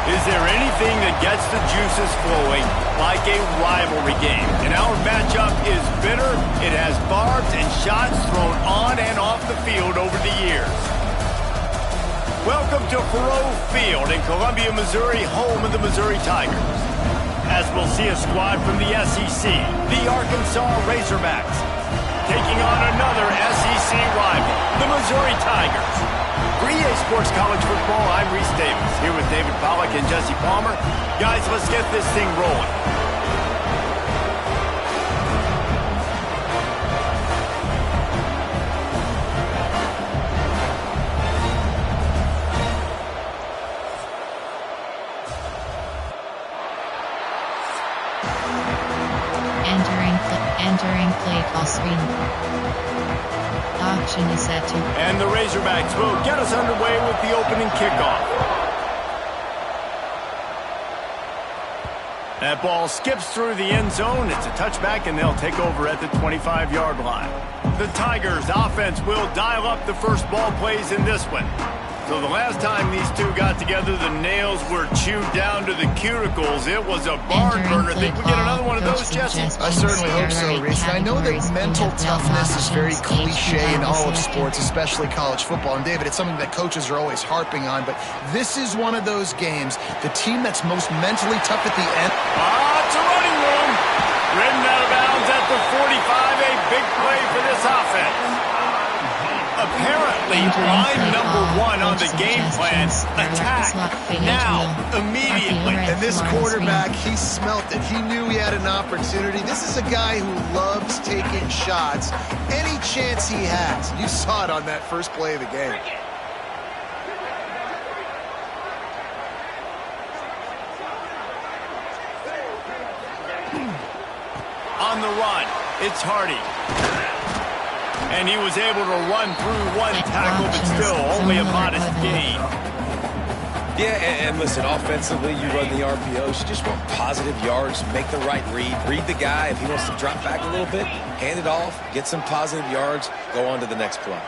Is there anything that gets the juices flowing like a rivalry game? And our matchup is bitter. It has barbs and shots thrown on and off the field over the years. Welcome to Faurot Field in Columbia, Missouri, home of the Missouri Tigers. As we'll see a squad from the SEC, the Arkansas Razorbacks, taking on another SEC rival, the Missouri Tigers. For EA Sports College Football, I'm Reese Davis, here with David Pollack and Jesse Palmer. Guys, let's get this thing rolling. Entering play call screen. Option is set to. And the Razorbacks will get us underway with the opening kickoff. That ball skips through the end zone. It's a touchback, and they'll take over at the 25-yard line. The Tigers' offense will dial up the first ball plays in this one. So the last time these two got together, the nails were chewed down to the cuticles. It was a barn burner. Think we get another one of those, Jesse? I certainly hope so, Reese. And I know that mental toughness is very cliche in all of sports, especially college football. And, David, it's something that coaches are always harping on. But this is one of those games, the team that's most mentally tough at the end. It's a running room. Ridden out of bounds at the 45. A big play for this offense. Apparently, line number one on the game plan, attack, now, immediately. And this quarterback, he smelt it. He knew he had an opportunity. This is a guy who loves taking shots any chance he has. You saw it on that first play of the game. On the run, it's Hardy. And he was able to run through one tackle, but still only a modest gain. Yeah, and listen, offensively, you run the RPOs. You just want positive yards, make the right read. Read the guy. If he wants to drop back a little bit, hand it off, get some positive yards, go on to the next play.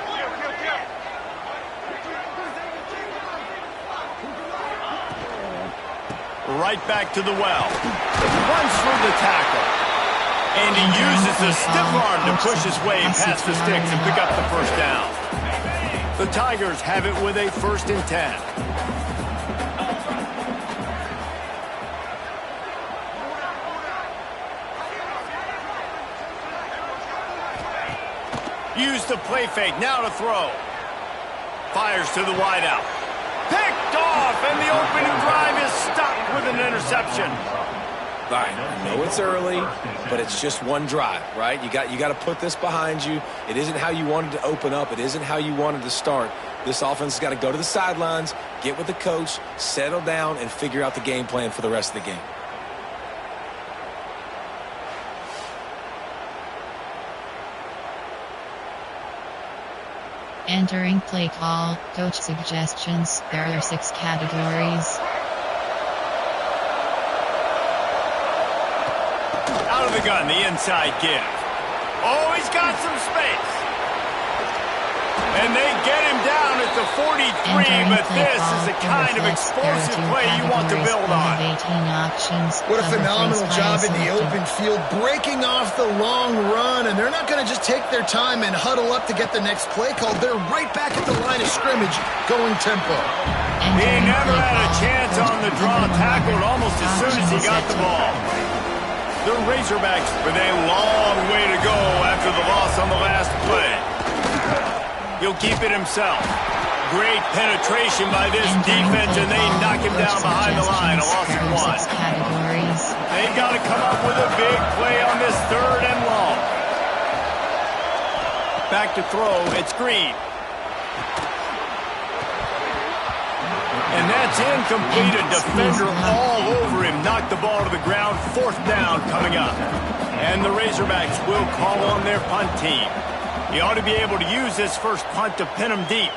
Right back to the well. Runs through the tackle. And he uses the stiff arm to push his way past the sticks and pick up the first down. The Tigers have it with a 1st and 10. Use the play fake, now to throw. Fires to the wideout. Picked off, and the opening drive is stopped with an interception. I know it's early, but it's just one drive, right? You got to put this behind you. It isn't how you wanted to open up. It isn't how you wanted to start. This offense has got to go to the sidelines, get with the coach, settle down, and figure out the game plan for the rest of the game. Entering play call, coach suggestions. There are 6 categories. Out of the gun, the inside give. Oh, he's got some space. And they get him down at the 43, but this is the kind of explosive play you want to build on. What a phenomenal job in the open field, breaking off the long run, and they're not going to just take their time and huddle up to get the next play called. They're right back at the line of scrimmage, going tempo. He never had a chance on the draw, tackled almost as soon as he got the ball. The Razorbacks with a long way to go after the loss on the last play. He'll keep it himself. Great penetration by this defense, and they knock him down behind the line. A loss of 1. They got to come up with a big play on this 3rd and long. Back to throw. It's Green. And that's incomplete. A defender all over him. Knocked the ball to the ground. 4th down coming up. And the Razorbacks will call on their punt team. He ought to be able to use this first punt to pin him deep.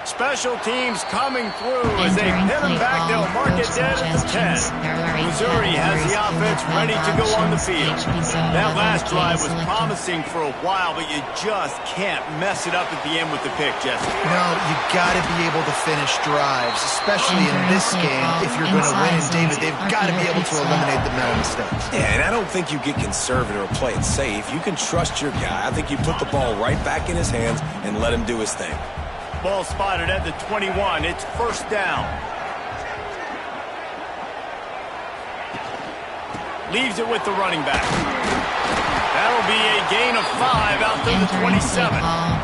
Special teams coming through as they pin them back. They'll mark it dead at the 10. Missouri has the offense ready to go on the field. That last drive was promising for a while, but you just can't mess it up at the end with the pick, Jesse. No, you got to be able to finish drives, especially in this game. If you're going to win, and David, they've got to be able to eliminate the mental mistakes. Yeah, and I don't think you get conservative or play it safe. You can trust your guy. I think you put the ball right back in his hands and let him do his thing. Ball spotted at the 21. It's first down. Leaves it with the running back. That'll be a gain of 5 out to the 27. All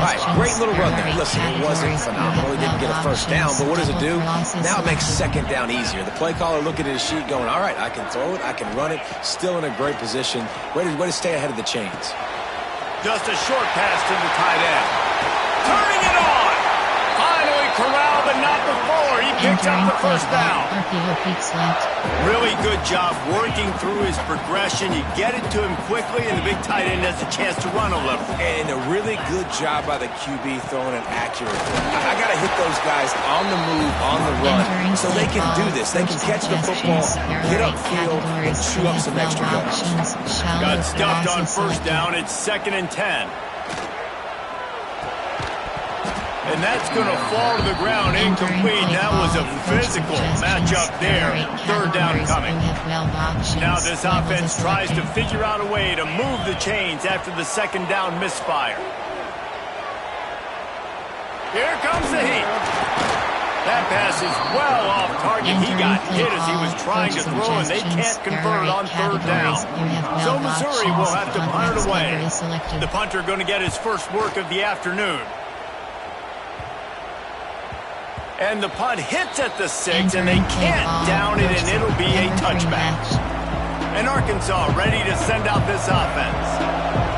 right, great little run there. Listen, it wasn't phenomenal. He didn't get a first down, but what does it do? Now it makes second down easier. The play caller looking at his sheet going, all right, I can throw it, I can run it, still in a great position. Way to stay ahead of the chains. Just a short pass to the tight end. Turning it on. Finally corralled, but not before. He picks up the first down. Really good job working through his progression. You get it to him quickly, and the big tight end has a chance to run a little. And a really good job by the QB throwing an accurate throw. I got to hit those guys on the move, on the run, so they can do this. They can catch the football, get upfield, and chew up some extra yards. Got stuffed on first down. It's 2nd and 10. And that's going to fall to the ground incomplete. That was a physical matchup there. 3rd down coming. Now this offense tries to figure out a way to move the chains after the 2nd down misfire. Here comes the heat. That pass is well off target. He got hit as he was trying to throw, and they can't convert on 3rd down. So Missouri will have to punt it away. The punter going to get his first work of the afternoon. And the punt hits at the 6, and they can't down it, and it'll be a touchback. And Arkansas ready to send out this offense.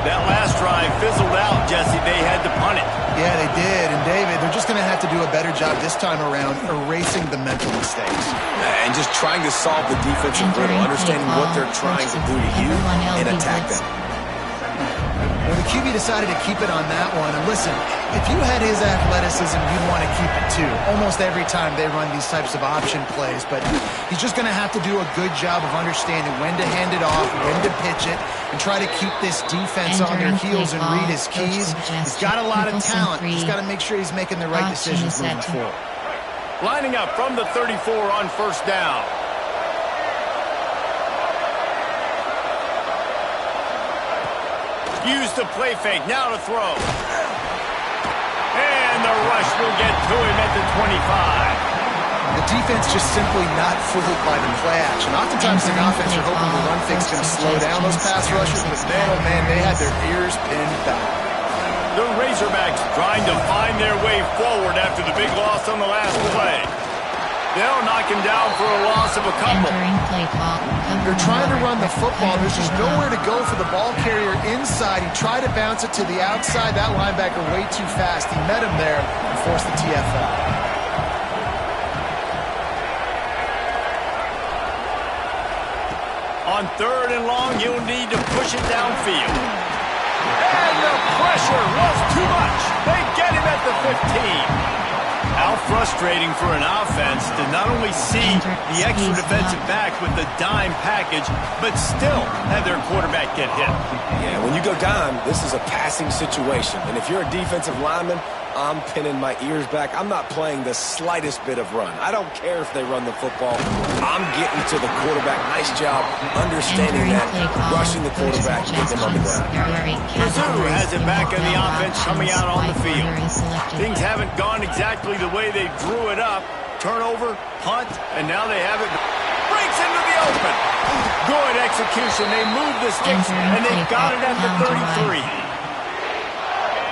That last drive fizzled out, Jesse. They had to punt it. Yeah, they did. And, David, they're just going to have to do a better job this time around erasing the mental mistakes. And just trying to solve the defensive riddle, understanding what they're trying to do to you and attack them. Well, the QB decided to keep it on that one. And listen, if you had his athleticism, you'd want to keep it too. Almost every time they run these types of option plays. But he's just going to have to do a good job of understanding when to hand it off, when to pitch it, and try to keep this defense on their heels and read his keys. He's got a lot of talent. He's got to make sure he's making the right decisions moving forward. Lining up from the 34 on first down. Use the play fake, now to throw. And the rush will get to him at the 25. The defense just simply not fooled by the play action. Oftentimes in offense, you're hoping the run fake's going to slow down those pass rushers, but man, oh man, they had their ears pinned back. The Razorbacks trying to find their way forward after the big loss on the last play. They'll knock him down for a loss of a couple. They're trying to run the football. There's just nowhere to go for the ball carrier inside. He tried to bounce it to the outside. That linebacker way too fast. He met him there and forced the TFL. On 3rd and long, you'll need to push it downfield. And the pressure was too much. They get him at the 15. How frustrating for an offense to not only see the extra defensive back with the dime package, but still have their quarterback get hit. Yeah, when you go dime, this is a passing situation. And if you're a defensive lineman, I'm pinning my ears back. I'm not playing the slightest bit of run. I don't care if they run the football. I'm getting to the quarterback. Nice job understanding that, rushing the quarterback, getting him on the ground. Mizzou has it back in the offense coming out on the field. Things haven't gone exactly the way they drew it up. Turnover, punt, and now they have it. Breaks into the open. Good execution. They move the sticks, and they've got it at the 33.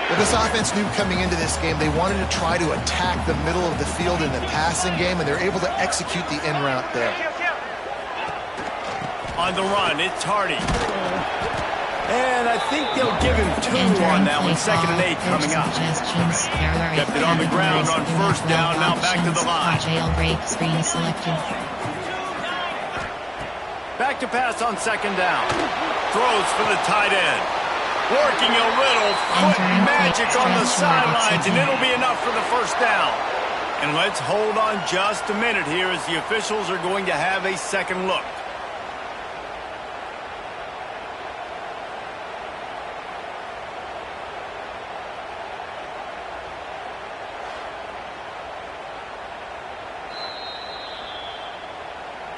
Well, this offense knew coming into this game they wanted to try to attack the middle of the field in the passing game, and they're able to execute the in route there. On the run, it's Hardy. And I think they'll give him 2 on that one. 2nd and 8 coming up. Kept it on the ground on first down, now back to the line. Back to pass on 2nd down. Throws for the tight end. Working a little foot magic on the sidelines, and it'll be enough for the first down. And let's hold on just a minute here as the officials are going to have a second look.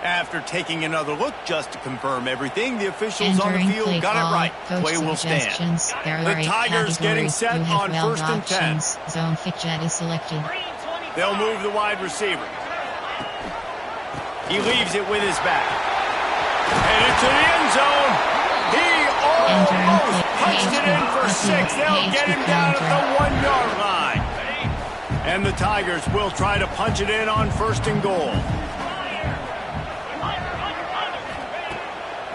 After taking another look just to confirm everything, the officials on the field got it right. Play will stand. The Tigers getting set on 1st and 10. Zone fidget is selected. They'll move the wide receiver. He leaves it with his back. Headed to the end zone. He almost punched it in for 6. They'll get him down at the 1-yard line. And the Tigers will try to punch it in on 1st and goal.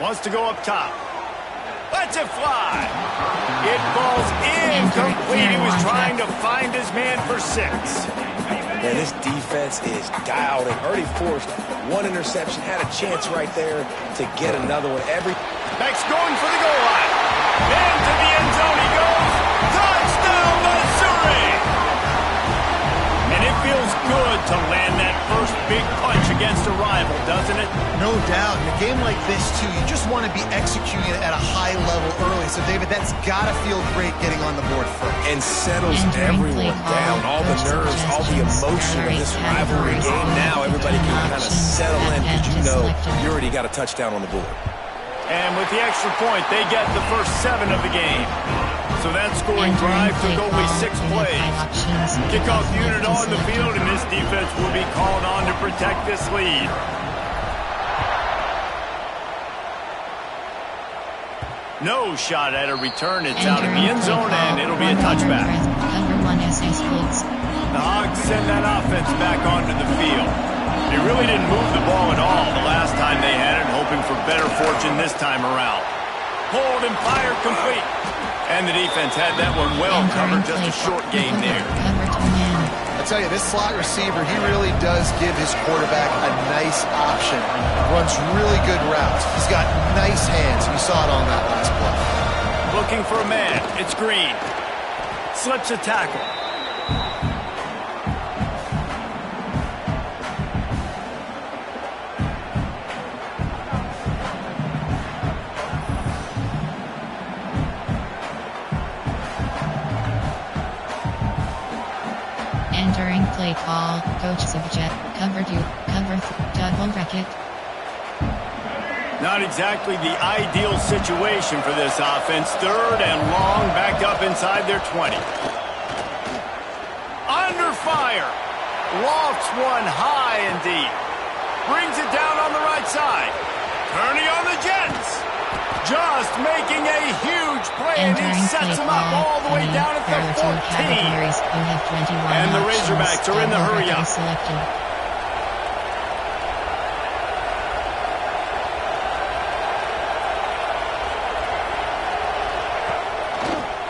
Wants to go up top. Lets it fly. It falls incomplete. He was trying to find his man for 6. Man, this defense is dialed and already forced one interception. Had a chance right there to get another one. Beck's going for the goal line. Into the end zone he goes. Touchdown, Missouri! And it feels good to land that first big punch against a rival, doesn't it? No doubt. In a game like this, too, you just want to be executing it at a high level early. So, David, that's got to feel great getting on the board first. And settles everyone down. All the nerves, all the emotion of this rivalry game. Now everybody can kind of settle in because you know you already got a touchdown on the board. And with the extra point, they get the first 7 of the game. So that scoring drive took only 6 plays. Kickoff unit on the field, and this defense will be called on to protect this lead. No shot at a return. It's out of the end zone, and it'll be a touchback. The Hogs send that offense back onto the field. They really didn't move the ball at all the last time they had it, hoping for better fortune this time around. Hold and fire complete. And the defense had that one well covered, just a short gain there. I tell you, this slot receiver, he really does give his quarterback a nice option. Runs really good routes. He's got nice hands. You saw it on that last play. Looking for a man. It's Green. Slips a tackle. Entering play call, coach subject, cover 2, double bracket. Not exactly the ideal situation for this offense. 3rd and long, backed up inside their 20. Under fire. Lofts one high and deep. Brings it down on the right side. Turning on the Jets. Just making a huge play, and he sets them up all the way down at the 14. And the Razorbacks are in the hurry-up.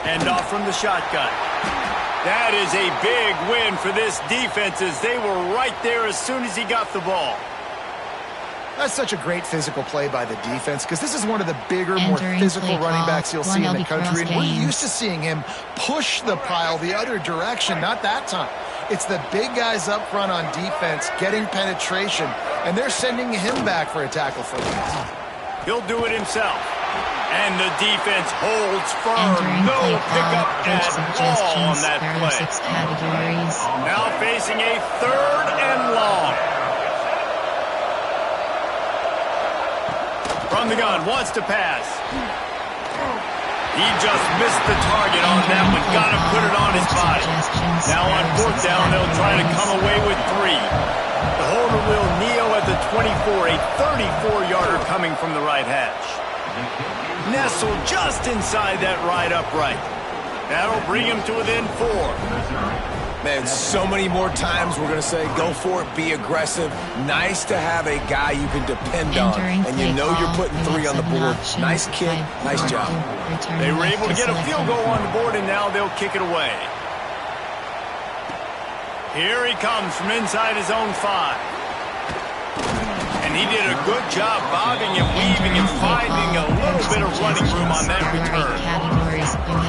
And off from the shotgun. That is a big win for this defense as they were right there as soon as he got the ball. That's such a great physical play by the defense because this is one of the bigger, more physical running backs you'll see in the country. And we're used to seeing him push the pile the other direction, not that time. It's the big guys up front on defense getting penetration, and they're sending him back for a tackle for the loss. He'll do it himself. And the defense holds firm. No pickup at all on that play. Now facing a 3rd and long. From the gun, wants to pass. He just missed the target on that one. Got to put it on his body. Now on 4th down, they'll try to come away with 3. The holder will kneel at the 24, a 34-yarder coming from the right hash. Nestled just inside that right upright. That'll bring him to within 4. Man, so many more times we're going to say, go for it, be aggressive. Nice to have a guy you can depend on, and you know you're putting 3 on the board. Nice kick, nice job. They were able to get a field goal on the board, and now they'll kick it away. Here he comes from inside his own 5. And he did a good job bobbing and weaving and finding a little bit of running room on that return.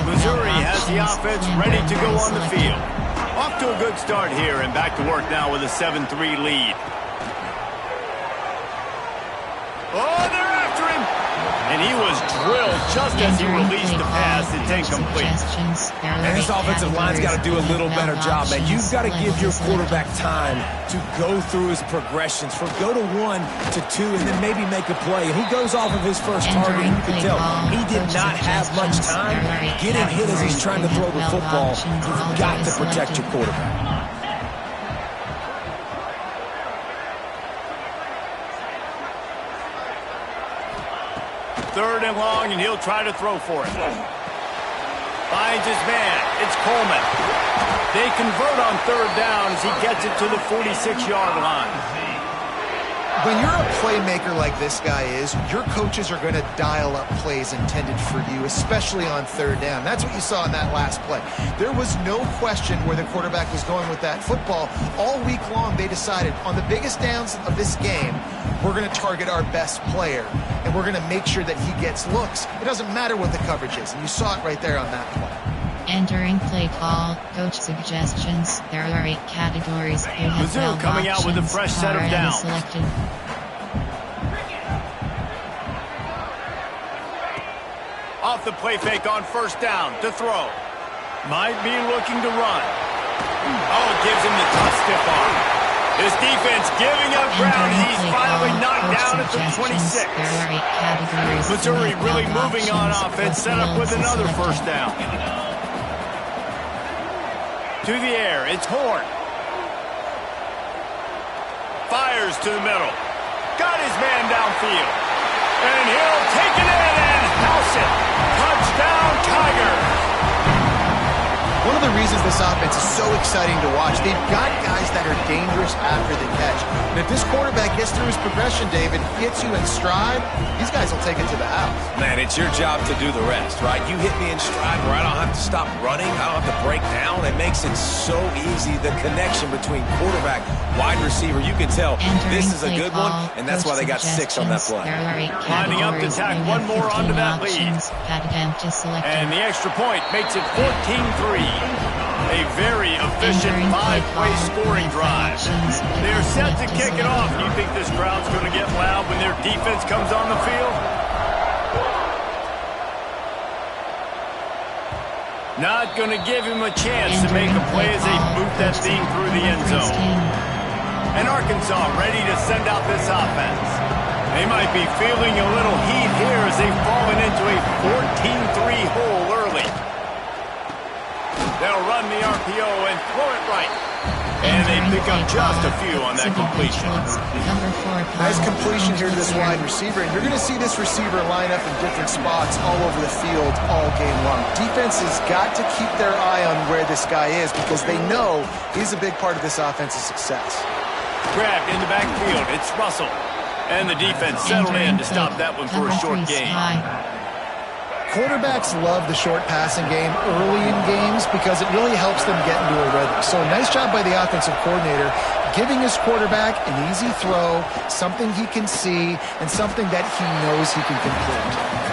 Missouri has the offense ready to go on the field. Off to a good start here and back to work now with a 7-3 lead. Oh, they're after him! And he was drilled just as he released the pass. It's incomplete. And this offensive line's got to do a little better job, man. You've got to give your quarterback time to go through his progressions, from go to 1 to 2, and then maybe make a play. And he goes off of his first target, and you can tell he did not have much time getting hit as he's trying to throw the football. You've got to protect your quarterback. Third and long, and he'll try to throw for it. Finds his man. It's Coleman. They convert on third down as he gets it to the 46-yard line. When you're a playmaker like this guy is, your coaches are going to dial up plays intended for you, especially on third down. That's what you saw in that last play. There was no question where the quarterback was going with that football. All week long, they decided on the biggest downs of this game, we're going to target our best player, and we're going to make sure that he gets looks. It doesn't matter what the coverage is, and you saw it right there on that play. Entering play call, coach suggestions. There are 8 categories. You have Mizzou coming out with a fresh set of downs. Selected. Off the play fake on first down to throw. Might be looking to run. Oh, it gives him the tough stiff arm. His defense giving up ground, and he's finally knocked down at the 26. Missouri really moving on offense, set up with another first down. To the air, it's Horn. Fires to the middle. Got his man downfield. And he'll take it in and house it. Touchdown, Tigers. One of the reasons this offense is so exciting to watch, they've got guys that are dangerous after the catch. And if this quarterback gets through his progression, David, hits you in stride, these guys will take it to the house. Man, it's your job to do the rest, right? You hit me in stride where I don't have to stop running. I don't have to break down. It makes it so easy. The connection between quarterback, wide receiver, you can tell this is a good one, and that's why they got 6 on that play. Lining up to tack one more onto that lead. And the extra point makes it 14-3. A very efficient 5-play scoring drive. They're set to kick it off. You think this crowd's going to get loud when their defense comes on the field? Not going to give him a chance to make a play as they boot that thing through the end zone. And Arkansas ready to send out this offense. They might be feeling a little heat here as they've fallen into a 14-3 hole early. They'll run the RPO and throw it right. And they pick up just a few on that completion. Nice completion here to this wide receiver. And you're going to see this receiver line up in different spots all over the field all game long. Defense has got to keep their eye on where this guy is because they know he's a big part of this offense's success. Grabbed in the backfield. It's Russell. And the defense settled in to stop that one for a short gain. Quarterbacks love the short passing game early in games because it really helps them get into a rhythm. So nice job by the offensive coordinator giving his quarterback an easy throw, something he can see, and something that he knows he can complete.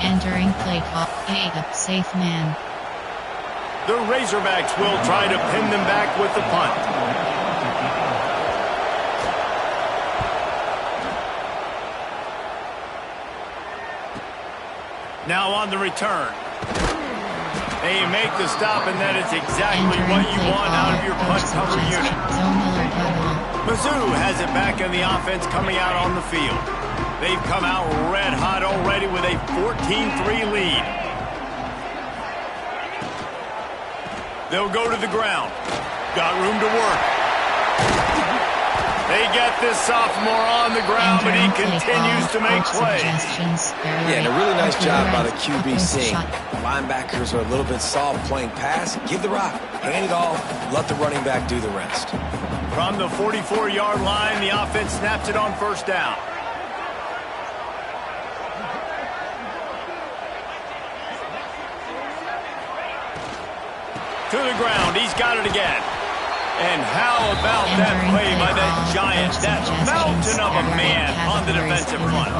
Entering play call, a safe man. The Razorbacks will try to pin them back with the punt. Now on the return. They make the stop, and that is exactly what you want out of your punt cover unit. Mizzou has it back in the offense coming out on the field. They've come out red hot already with a 14-3 lead. They'll go to the ground. Got room to work. They get this sophomore on the ground, but he continues to make plays. Yeah, and a really nice job by the QB seeing. Linebackers are a little bit soft playing pass. Give the rock. Hand it off. Let the running back do the rest. From the 44-yard line, the offense snaps it on first down. To the ground. He's got it again. And how about that play by that giant, that mountain of a man on the defensive front?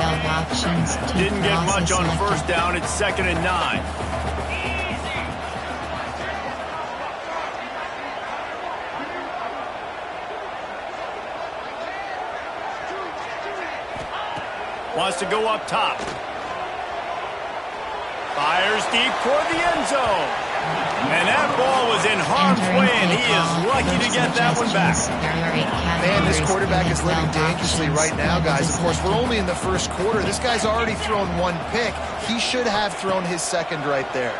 Didn't get much on first down. It's 2nd and 9. Wants to go up top. Fires deep toward the end zone. And that ball was in harm's way, and he is lucky to get that one back. Man, this quarterback is living dangerously right now, guys. Of course, we're only in the first quarter. This guy's already thrown one pick. He should have thrown his second right there.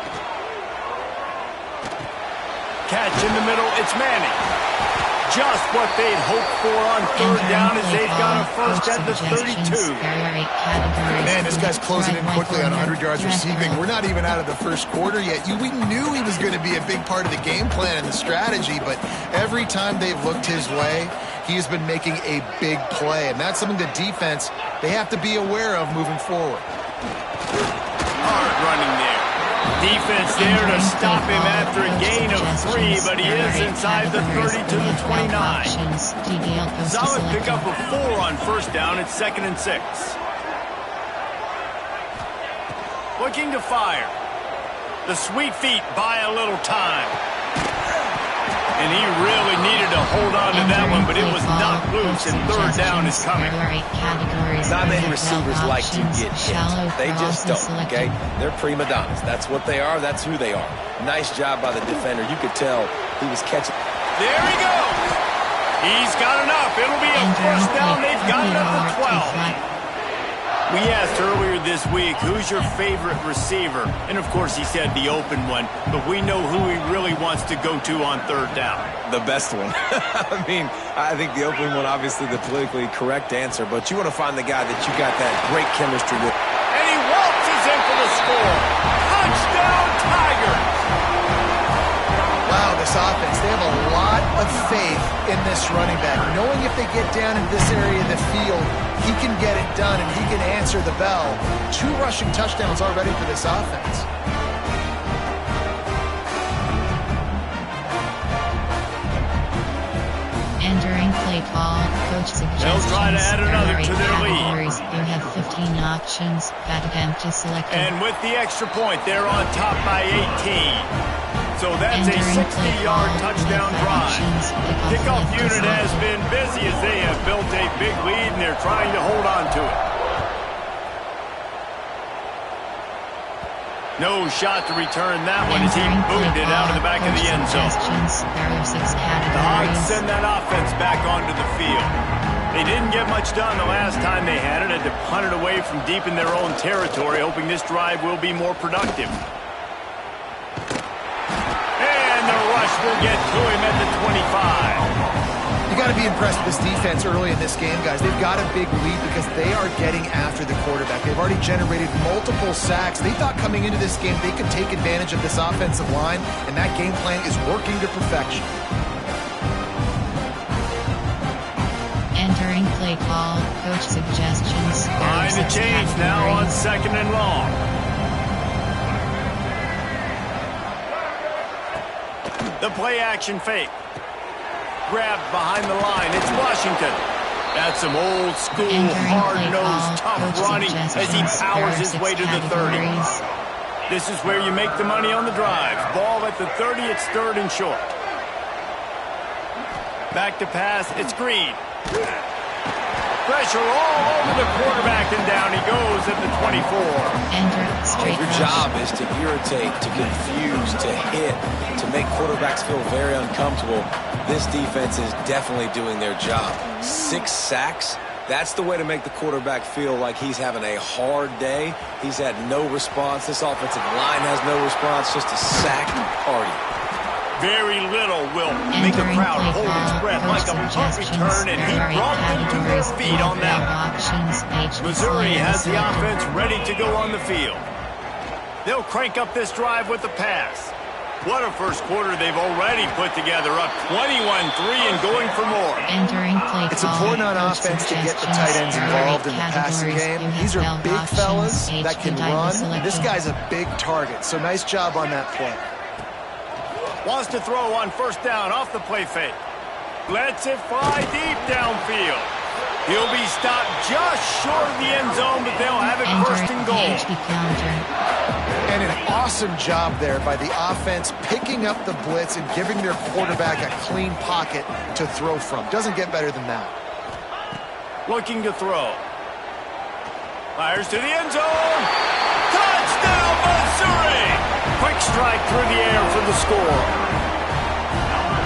Catch in the middle. It's Manning. Just what they'd hoped for on third down as they've got a first at the 32. Man, this guy's closing in quickly on 100 yards receiving. We're not even out of the first quarter yet. We knew he was going to be a big part of the game plan and the strategy, but every time they've looked his way, he has been making a big play, and that's something the defense, they have to be aware of moving forward. Hard running there. Defense there to stop him after a gain of 3, but he is inside the 30 to the 29. Solid pickup of 4 on first down. It's 2nd and 6. Looking to fire. The sweet feet buy a little time. And he really needed to hold on to that one, but it was knocked loose, and third down is coming. Not many receivers like to get hit. They just don't, okay? They're prima donnas. That's what they are. That's who they are. Nice job by the defender. You could tell he was catching. There he goes. He's got enough. It'll be a first down. They've got it up to 12. We asked earlier this week, who's your favorite receiver? And, of course, he said the open one, but we know who he really wants to go to on third down. The best one. I mean, I think the open one, obviously the politically correct answer, but you want to find the guy that you got that great chemistry with. And he waltzes in for the score. Touchdown, Tigers! Wow, this offense, they have a lot of faith in this running back, knowing if they get down in this area of the field, he can get it done and he can answer the bell. 2 rushing touchdowns already for this offense. Entering play call, coach suggests. They'll try to add another to their lead. You have 15 options. Got empty selected. And with the extra point, they're on top by 18. So that's a 60-yard touchdown drive. Kickoff unit has been busy as they have built a big lead, and they're trying to hold on to it. No shot to return that one as he booted it out of the back of the end zone. The Hogs send that offense back onto the field. They didn't get much done the last time they had it. Had to punt it away from deep in their own territory, hoping this drive will be more productive. And the rush will get to him at the 25. You got to be impressed with this defense early in this game, guys. They've got a big lead because they are getting after the quarterback. They've already generated multiple sacks. They thought coming into this game they could take advantage of this offensive line, and that game plan is working to perfection. Entering play call, coach suggestions. Line to change now on 2nd and long. The play action fake. Grabbed behind the line. It's Washington. That's some old school, hard-nosed, tough running as he powers his way to the 30. This is where you make the money on the drive. Ball at the 30. It's 3rd and short. Back to pass. It's Green. Pressure all over the quarterback, and down he goes at the 24. Your job is to irritate, to confuse, to hit, to make quarterbacks feel very uncomfortable. This defense is definitely doing their job. 6 sacks, that's the way to make the quarterback feel like he's having a hard day. He's had no response. This offensive line has no response, just a sack party. Very little will make the crowd hold its breath like a punt return, and he brought them to their feet on that one. Missouri has the offense ready to go on the field. They'll crank up this drive with the pass. What a first quarter they've already put together, up 21-3 and going for more. It's important on offense to get the tight ends involved in the passing game. These are big fellas that can run. This guy's a big target, so nice job on that play. Wants to throw on first down off the play fake. Lets it fly deep downfield. He'll be stopped just short of the end zone, but they'll have it first and goal. And an awesome job there by the offense picking up the blitz and giving their quarterback a clean pocket to throw from. Doesn't get better than that. Looking to throw. Fires to the end zone. Touchdown, Missouri! Quick strike through the air for the score.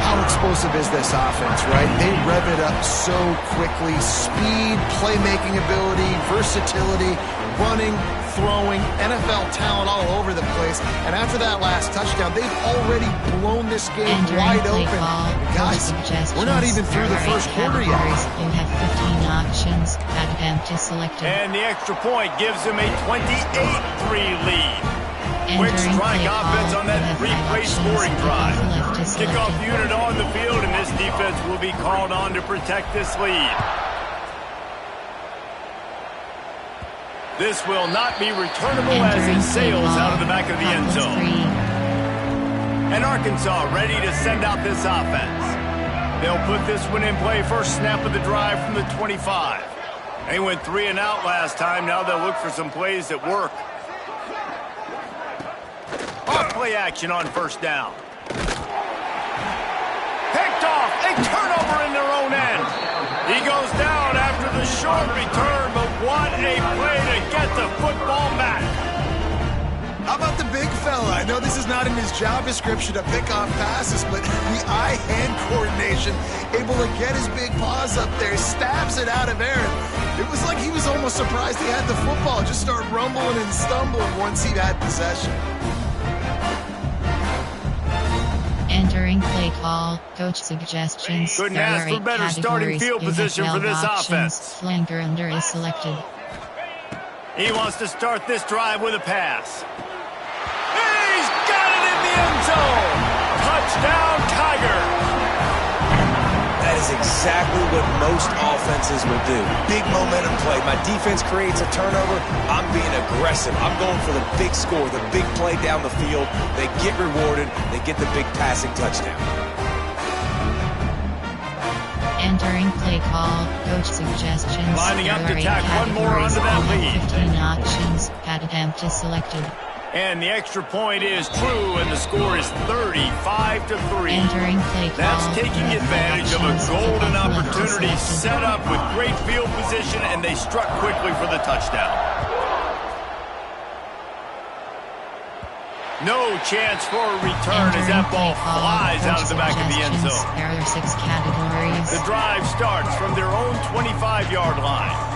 How explosive is this offense, right? They rev it up so quickly. Speed, playmaking ability, versatility, running, throwing, NFL talent all over the place. And after that last touchdown, they've already blown this game wide open. Guys, we're not even through the first quarter yet. You have 15 options. Empty selected. And the extra point gives them a 28-3 lead. Quick strike offense on that replay scoring drive. Kickoff unit on the field, and this defense will be called on to protect this lead. This will not be returnable as it sails out of the back of the end zone. And Arkansas ready to send out this offense. They'll put this one in play first snap of the drive from the 25. They went 3 and out last time. Now they'll look for some plays that work. Off play action on first down. Picked off. A turnover in their own end. He goes down after the short return, but what a play to get the football back. How about the big fella? I know this is not in his job description to pick off passes, but the eye-hand coordination, able to get his big paws up there, stabs it out of Aaron. It was like he was almost surprised he had the football, just start rumbling and stumbling once he had possession. Entering play call, coach suggestions. Couldn't ask for better starting field position for this offense. Flanker under is selected. He wants to start this drive with a pass. He's got it in the end zone. Touchdown, Tiger. That is exactly what most offenses will do. Big momentum play. My defense creates a turnover. I'm being aggressive. I'm going for the big score, the big play down the field. They get rewarded. They get the big passing touchdown. Entering play call, coach suggestions. Lining up to tack one more onto that lead. 15 options, padded empty selected. And the extra point is true, and the score is 35-3. Entering play call. That's taking advantage of a golden opportunity set up with great field position, and they struck quickly for the touchdown. No chance for a return as that ball flies out of the back of the end zone. There are 6 categories. The drive starts from their own 25-yard line.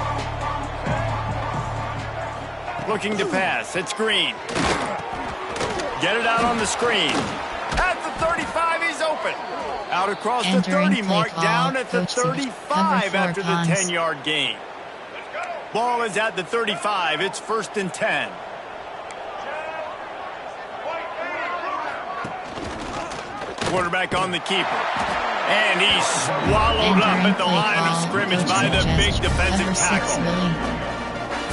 Looking to pass. It's Green. Get it out on the screen. At the 35, he's open. Out across the 30 mark, down at the 35 after the 10-yard gain. Ball is at the 35. It's 1st and 10. Quarterback on the keeper. And he's swallowed up at the line of scrimmage by the big defensive tackle.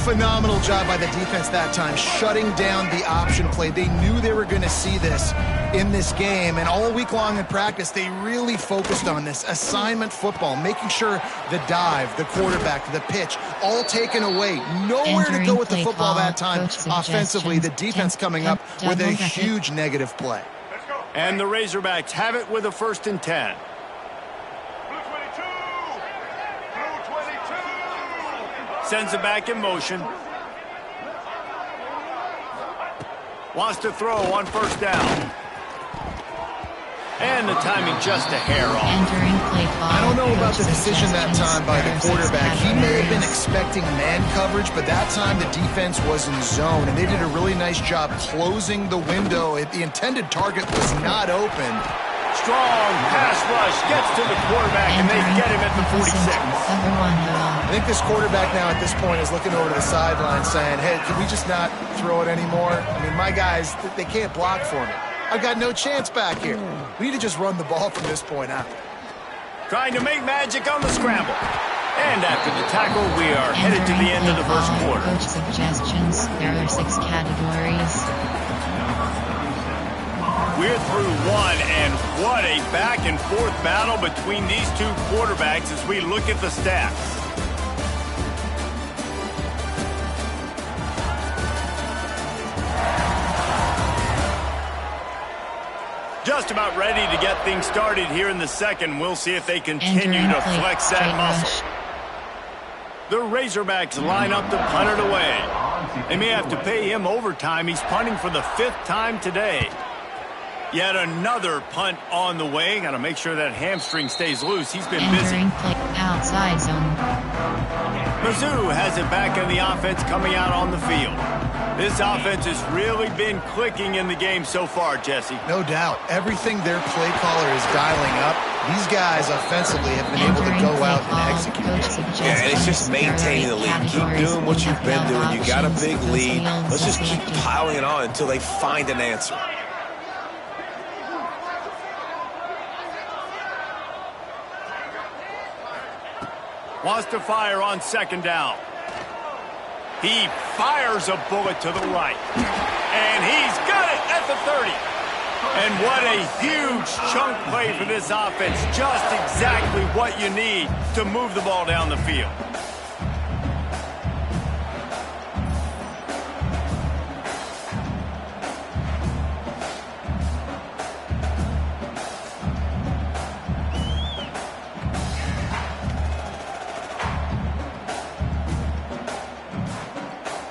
Phenomenal job by the defense that time, shutting down the option play. They knew they were going to see this in this game, and all week long in practice, they really focused on this assignment football, making sure the dive, the quarterback, the pitch, all taken away. Nowhere to go with the football that time. Offensively, the defense coming up with a huge negative play. And the Razorbacks have it with a 1st and 10. Sends it back in motion. Wants to throw on first down. And the timing just a hair off. I don't know about the decision that time by the quarterback. He may have been expecting man coverage, but that time the defense was in zone, and they did a really nice job closing the window. The intended target was not open. Strong pass rush gets to the quarterback, and they get him at the 46. I think this quarterback now at this point is looking over to the sideline saying, hey, can we just not throw it anymore? I mean, my guys, they can't block for me. I've got no chance back here. We need to just run the ball from this point out. Trying to make magic on the scramble. And after the tackle, we are headed to the end of the first quarter. Coach suggestions. There are 6 categories. We're through one, and what a back-and-forth battle between these two quarterbacks as we look at the stats. Just about ready to get things started here in the second. We'll see if they continue to flex that muscle. The Razorbacks line up to punt it away. They may have to pay him overtime. He's punting for the 5th time today. Yet another punt on the way. Got to make sure that hamstring stays loose. He's been busy. Outside zone. Mizzou has it back in the offense coming out on the field. This offense has really been clicking in the game so far, Jesse. No doubt. Everything their play caller is dialing up, these guys offensively have been able to go out and execute. Yeah, and it's just maintaining the lead. Keep doing what you've been doing. You got a big lead. Let's just keep piling it on until they find an answer. Wants to fire on 2nd down. He fires a bullet to the right. And he's got it at the 30. And what a huge chunk play for this offense. Just exactly what you need to move the ball down the field.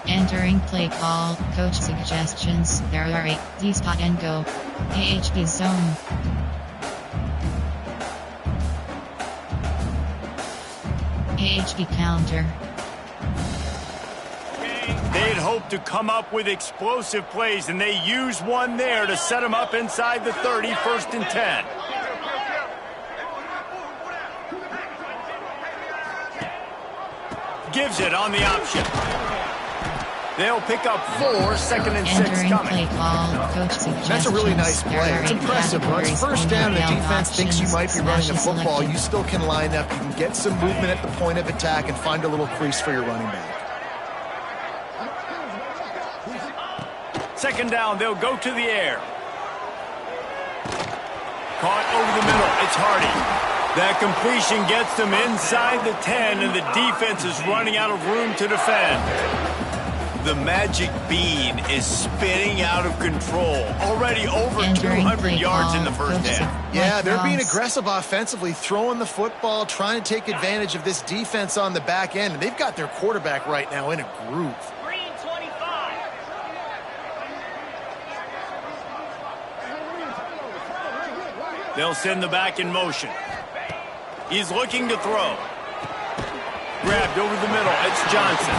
Entering play call, coach suggestions. There are 8. D-spot and go. AHB zone. AHB counter. They'd hoped to come up with explosive plays, and they used one there to set them up inside the 30, 1st and 10. Gives it on the option. They'll pick up 4, 2nd and 6 coming. Play call, coach suggestions. That's a really nice play. It's impressive. When it's 1st down and the defense thinks you might be running the football, you still can line up. You can get some movement at the point of attack and find a little crease for your running back. 2nd down, they'll go to the air. Caught over the middle. It's Hardy. That completion gets them inside the 10, and the defense is running out of room to defend. The magic bean is spinning out of control. Already over 200 yards in the 1st half. Yeah, they're being aggressive offensively, throwing the football, trying to take advantage of this defense on the back end. And they've got their quarterback right now in a groove. Green 25. They'll send the back in motion. He's looking to throw. Grabbed over the middle. It's Johnson.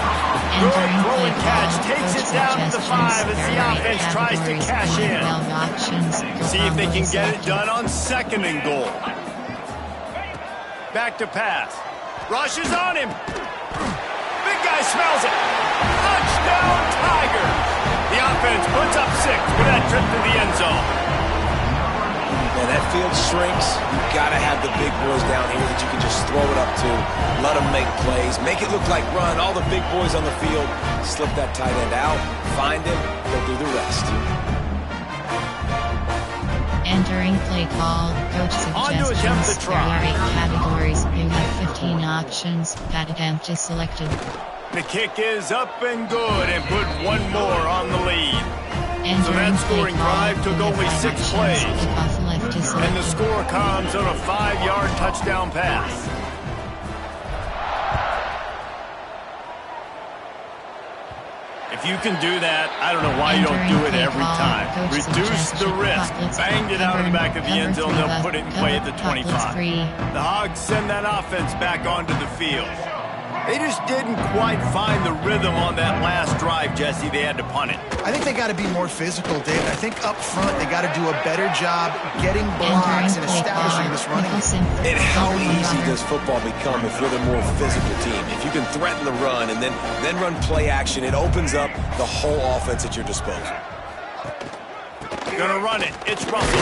Good throw and catch. Takes it down to the 5 as the offense tries to cash in. See if they can get it done on 2nd and goal. Back to pass. Rushes on him. Big guy smells it. Touchdown, Tiger. The offense puts up 6 with that trip to the end zone. And that field shrinks. You've got to have the big boys down here that you can just throw it up to. Let them make plays. Make it look like run. All the big boys on the field. Slip that tight end out. Find him. They'll do the rest. Entering play call, coach suggestions. There are 8 categories. You have 15 options. That attempt is selected. The kick is up and good and put one more on the lead. So that scoring drive took only 6 plays. And the score comes on a 5-yard touchdown pass. If you can do that, I don't know why you don't do it every time. Reduce the risk. Banged it out of the back of the end zone. They'll put it in play at the 25. The Hogs send that offense back onto the field. They just didn't quite find the rhythm on that last drive, Jesse. They had to punt it. I think they got to be more physical, David. I think up front they got to do a better job getting blocks and establishing this running. And how easy does football become if you're the more physical team? If you can threaten the run and then run play action, it opens up the whole offense at your disposal. Gonna run it. It's Russell.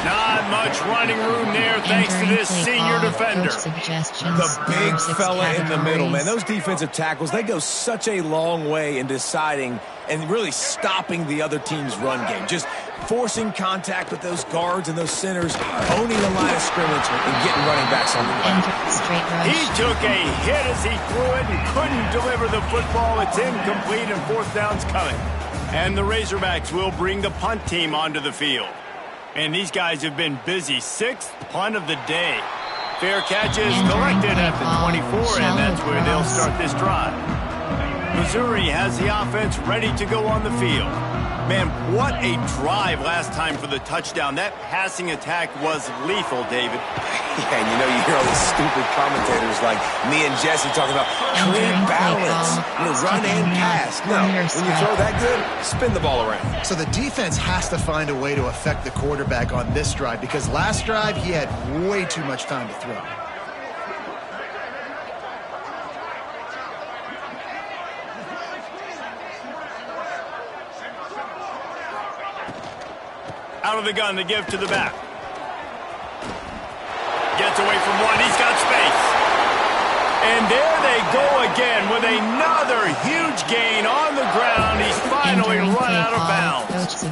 Not much running room there thanks to this senior defender. The big fella in the middle, man. Those defensive tackles, they go such a long way in deciding and really stopping the other team's run game. Just forcing contact with those guards and those centers, owning the line of scrimmage, and getting running backs on the ground. He took a hit as he threw it and couldn't deliver the football. It's incomplete and fourth down's coming. And the Razorbacks will bring the punt team onto the field. And these guys have been busy. 6th punt of the day. Fair catch is collected at the 24, and that's where they'll start this drive. Missouri has the offense ready to go on the field. Man, what a drive last time for the touchdown. That passing attack was lethal, David. Yeah, and you know, you hear all these stupid commentators like me and Jesse talking about clean balance, run and pass. No, when you throw that good, spin the ball around. So the defense has to find a way to affect the quarterback on this drive because last drive he had way too much time to throw. Out of the gun to give to the back. Gets away from one. He's got space. And there they go again with another huge gain on the ground. He's finally run out of bounds.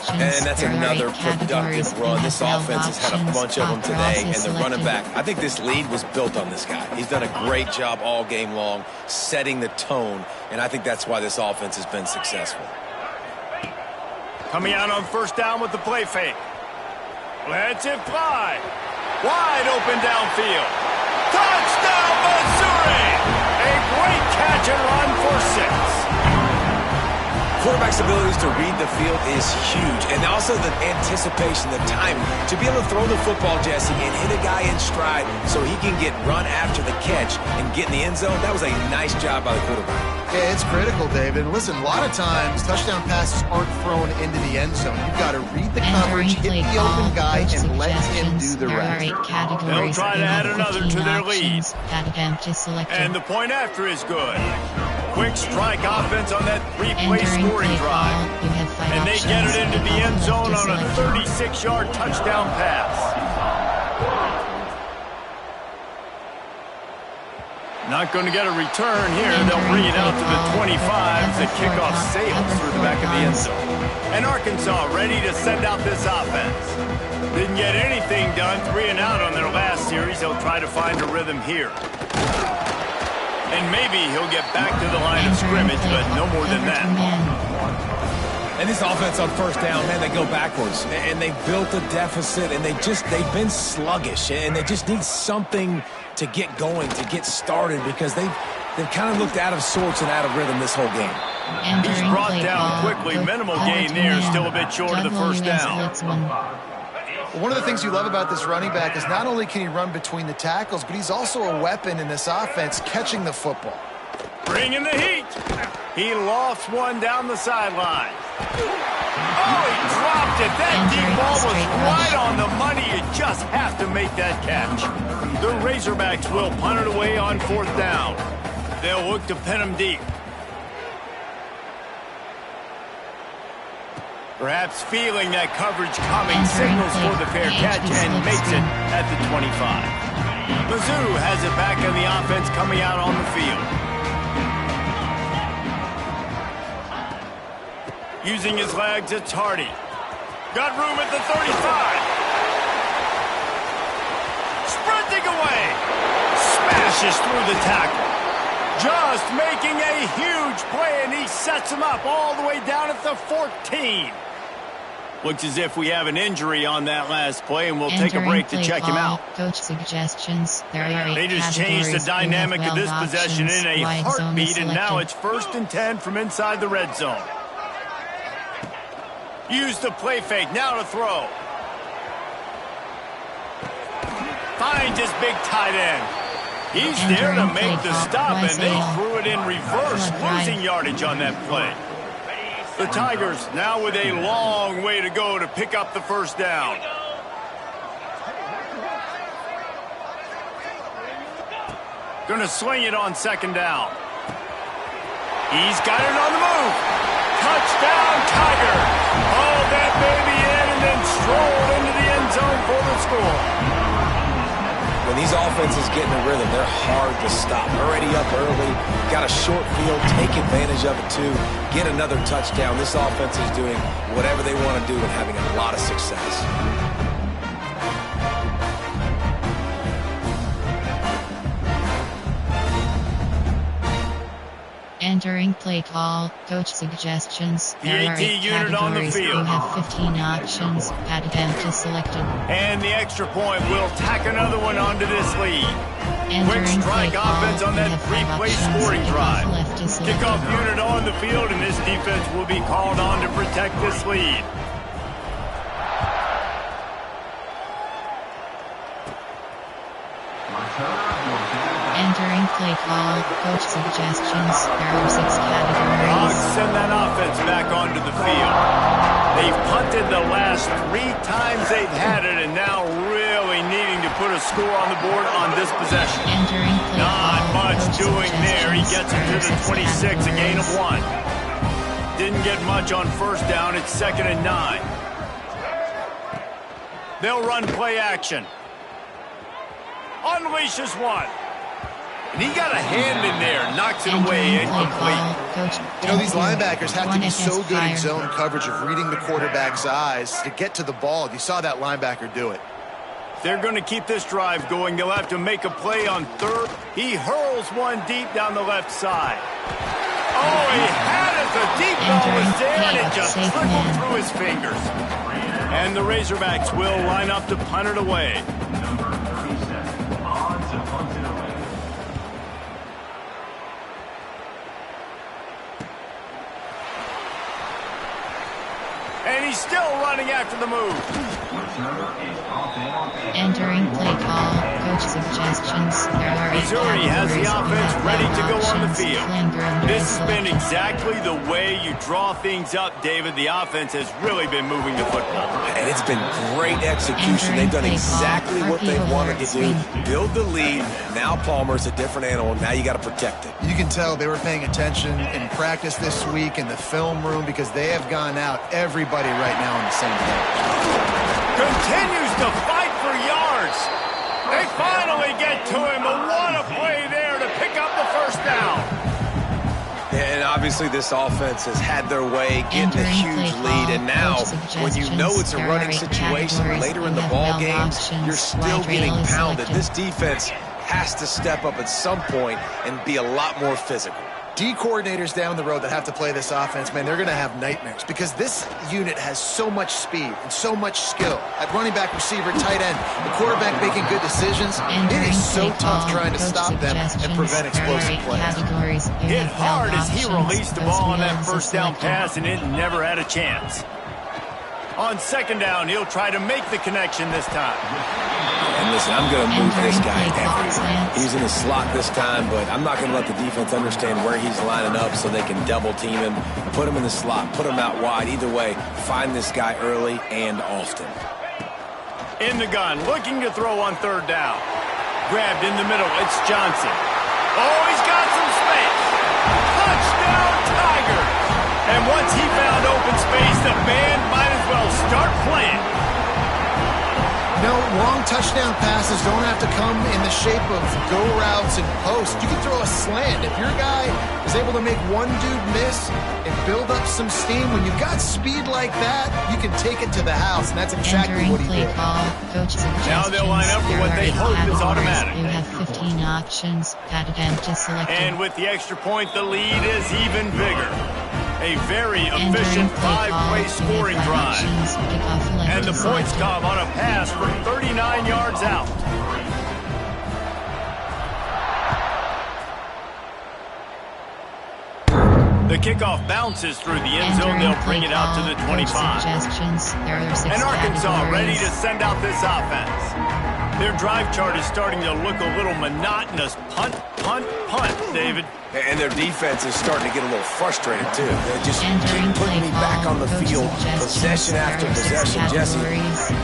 And that's another productive run. This offense has had a bunch of them today, and they're running back. I think this lead was built on this guy. He's done a great job all game long, setting the tone, and I think that's why this offense has been successful. Coming out on first down with the play fake. Lets it fly. Wide open downfield. Touchdown, Missouri! A great catch and run for 6. Quarterback's abilities to read the field is huge, and also the anticipation, the timing. To be able to throw the football, Jesse, and hit a guy in stride so he can get run after the catch and get in the end zone, that was a nice job by the quarterback. Yeah, it's critical, David. And listen, a lot of times touchdown passes aren't thrown into the end zone. You've got to read the coverage, hit the open guy, and let him do the rest. They'll try to add another to their lead. And the point after is good. Quick strike offense on that 3-play scoring drive. And they get it into the end zone on a 36-yard touchdown pass. Not going to get a return here. They'll bring it out to the 25. The kickoff sails through the back of the end zone. And Arkansas ready to send out this offense. Didn't get anything done. 3 and out on their last series. They'll try to find a rhythm here. And maybe he'll get back to the line of scrimmage, but no more than that. And this offense on first down, man, they go backwards. And they built a deficit, and they've been sluggish. And they just need something to get going, to get started, because they've kind of looked out of sorts and out of rhythm this whole game. He's brought down quickly. Minimal gain there, still a bit short of the first down. One of the things you love about this running back is not only can he run between the tackles, but he's also a weapon in this offense catching the football. Bringing the heat. He lofts one down the sideline. Oh, he dropped it. That deep ball was right on the money. You just have to make that catch. The Razorbacks will punt it away on fourth down. They'll look to pin him deep. Perhaps feeling that coverage coming, signals for the fair catch and makes it at the 25. Mizzou has it back in the offense coming out on the field. Using his legs, it's Hardy. Got room at the 35. Sprinting away. Smashes through the tackle. Just making a huge play, and he sets him up all the way down at the 14. Looks as if we have an injury on that last play, and we'll take a break to check him out. Coach suggestions. They just changed the dynamic of this possession in a heartbeat, and now it's 1st and 10 from inside the red zone. Use the play fake, now to throw. Finds his big tight end. He's there to make the stop, and they threw it in reverse, losing yardage on that play. The Tigers now with a long way to go to pick up the first down. Going to swing it on second down. He's got it on the move. Touchdown, Tiger. Haul that baby in and then stroll into the end zone for the score. when these offenses get in a rhythm, they're hard to stop. Already up early, got a short field, take advantage of it too, get another touchdown. This offense is doing whatever they want to do and having a lot of success. Entering play call, coach suggestions. The There are AT 8 unit on the categories. field. You have 15 options. Add empty selected. And the extra point will tack another one onto this lead. Quick Entering strike play call, offense on you that have 5 three-play options. scoring Kickoff drive. left is selected. Kickoff unit on the field, and this defense will be called on to protect this lead. Entering play call, coach suggestions. There are 6 Hogs categories. send that offense back onto the field. They've punted the last 3 times they've had it, and now really needing to put a score on the board on this possession. Entering play Not call, much coach doing there. He gets it to suggestions. the There are 26, 6 a gain of categories. 1. Didn't get much on first down. It's 2nd and 9. They'll run play action. Unleashes one. And he got a hand in there, knocks it away, Entering play incomplete. call, coach. You know, these linebackers have to One be so against good in fire. zone coverage of reading the quarterback's eyes to get to the ball. You saw that linebacker do it. They're going to keep this drive going. They'll have to make a play on third. He hurls one deep down the left side. Oh, he had it. The deep ball was there, and it just trickled through his fingers. And the Razorbacks will line up to punt it away. And he's still running after the move. Entering play call, coach suggestions. There are 8 Missouri has the categories. offense You have ready 5 to go on the options. field. Flanger and This has been selected. exactly the way you draw things up, David. The offense has really been moving the football. And it's been great execution. They've done exactly what they wanted to do. Build the lead. Now Palmer's a different animal. Now you got to protect it. You can tell they were paying attention in practice this week in the film room because they have gone out everybody right now on the same page. Continues to fight for yards. They finally get to him, but what a play there to pick up the first down. And obviously this offense has had their way, getting a Entering huge play lead. call, And now, coach when you know it's a suggestions. There running are 8 situation categories. later in You the have ball 12 game, options. you're still Wide getting rail is pounded. selected. This defense has to step up at some point and be a lot more physical. D coordinators down the road that have to play this offense, man, they're going to have nightmares because this unit has so much speed and so much skill. At running back, receiver, tight end, the quarterback making good decisions. It is so tough trying to stop them and prevent explosive plays. Hit hard as he released the ball on that first down pass, and it never had a chance. On second down, he'll try to make the connection this time. And listen, I'm going to move this guy Entering play call, everywhere. slants. He's in the slot this time, but I'm not going to let the defense understand where he's lining up so they can double team him, put him in the slot, put him out wide. Either way, find this guy early and often. In the gun, looking to throw on third down. Grabbed in the middle, it's Johnson. Oh, he's got some space. Touchdown, Tigers. And once he found open space, the band might as well start playing. No, long touchdown passes don't have to come in the shape of go routes and posts. You can throw a slant. If your guy is able to make one dude miss and build up some steam, when you've got speed like that, you can take it to the house, and that's exactly what he did. Now they'll line up for what they hope is automatic. You have 15 options. Added empty selected. And with the extra point, the lead is even bigger. A very efficient 5-play scoring drive. And the points come on a pass from 39 yards out. The kickoff bounces through the end zone. They'll bring it out to the 25. And Arkansas ready to send out this offense. Their drive chart is starting to look a little monotonous. Punt, punt, punt, David. And their defense is starting to get a little frustrated, too. They just keep putting me back on the field, possession after possession. Jesse,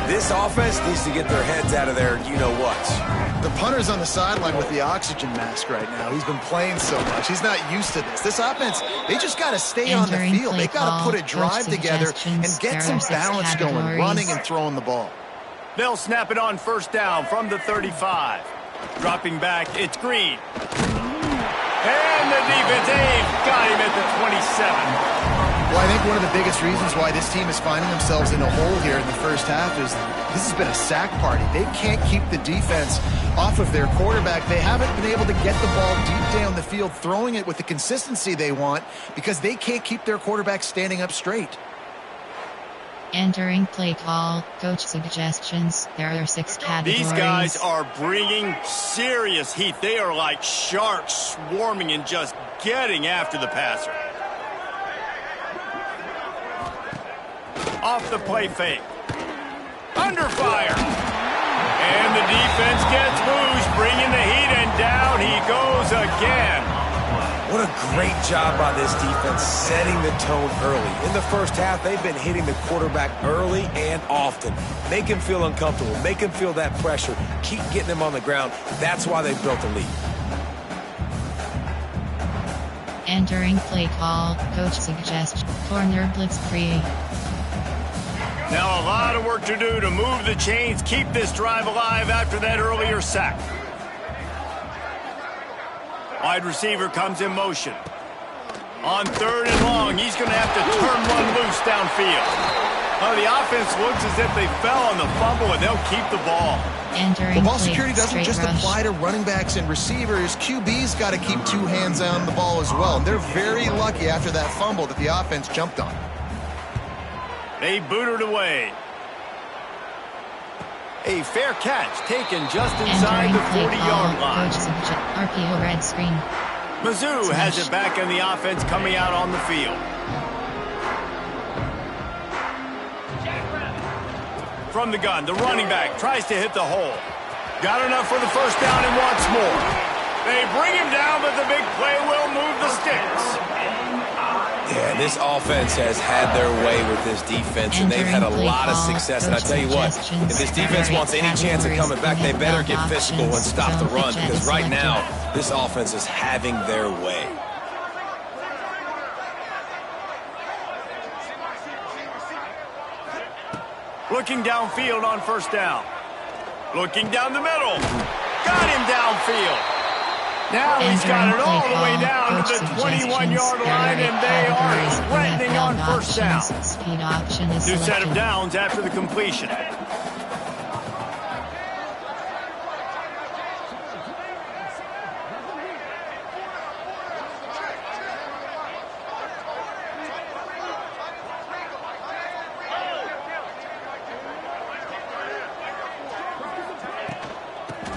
this offense needs to get their heads out of their you-know-whats. The punter's on the sideline with the oxygen mask right now. He's been playing so much. He's not used to this. This offense, they just got to stay on the field. They got to put a drive together and get some balance going, running and throwing the ball. They'll snap it on first down from the 35. Dropping back, it's Green. And the defense, they've got him at the 27. Well, I think one of the biggest reasons why this team is finding themselves in a hole here in the first half is this has been a sack party. They can't keep the defense off of their quarterback. They haven't been able to get the ball deep down the field, throwing it with the consistency they want because they can't keep their quarterback standing up straight. Entering play call, coach suggestions. There are 6 categories. These guys are bringing serious heat. They are like sharks swarming and just getting after the passer. Off the play fake. Under fire. And the defense gets loose, bringing the heat, and down he goes again. What a great job by this defense setting the tone early. In the first half, they've been hitting the quarterback early and often. Make him feel uncomfortable. Make him feel that pressure. Keep getting him on the ground. That's why they've built a lead. Entering play call, coach suggestion. Corner blitz free. Now a lot of work to do to move the chains, keep this drive alive after that earlier sack. Wide receiver comes in motion. On 3rd and long, he's going to have to turn one loose downfield. The offense looks as if they fell on the fumble, and they'll keep the ball. The ball security doesn't just apply to running backs and receivers. QB's got to keep 2 hands on the ball as well. And they're very lucky after that fumble that the offense jumped on. They booted away. A fair catch taken just inside the 40-yard line. RPO red screen. Mizzou has it back in the offense coming out on the field. From the gun, the running back tries to hit the hole. Got enough for the first down and wants more. They bring him down, but the big play will move the sticks. Yeah, this offense has had their way with this defense, and they've had a lot of success. And I tell you what, if this defense wants any chance of coming back, they better get physical and stop the run, because right now, this offense is having their way. Looking downfield on first down. Looking down the middle. Got him downfield. Now he's got it all the way down to the 21-yard line, and they are threatening on first down. Speed option is New set of downs after the completion.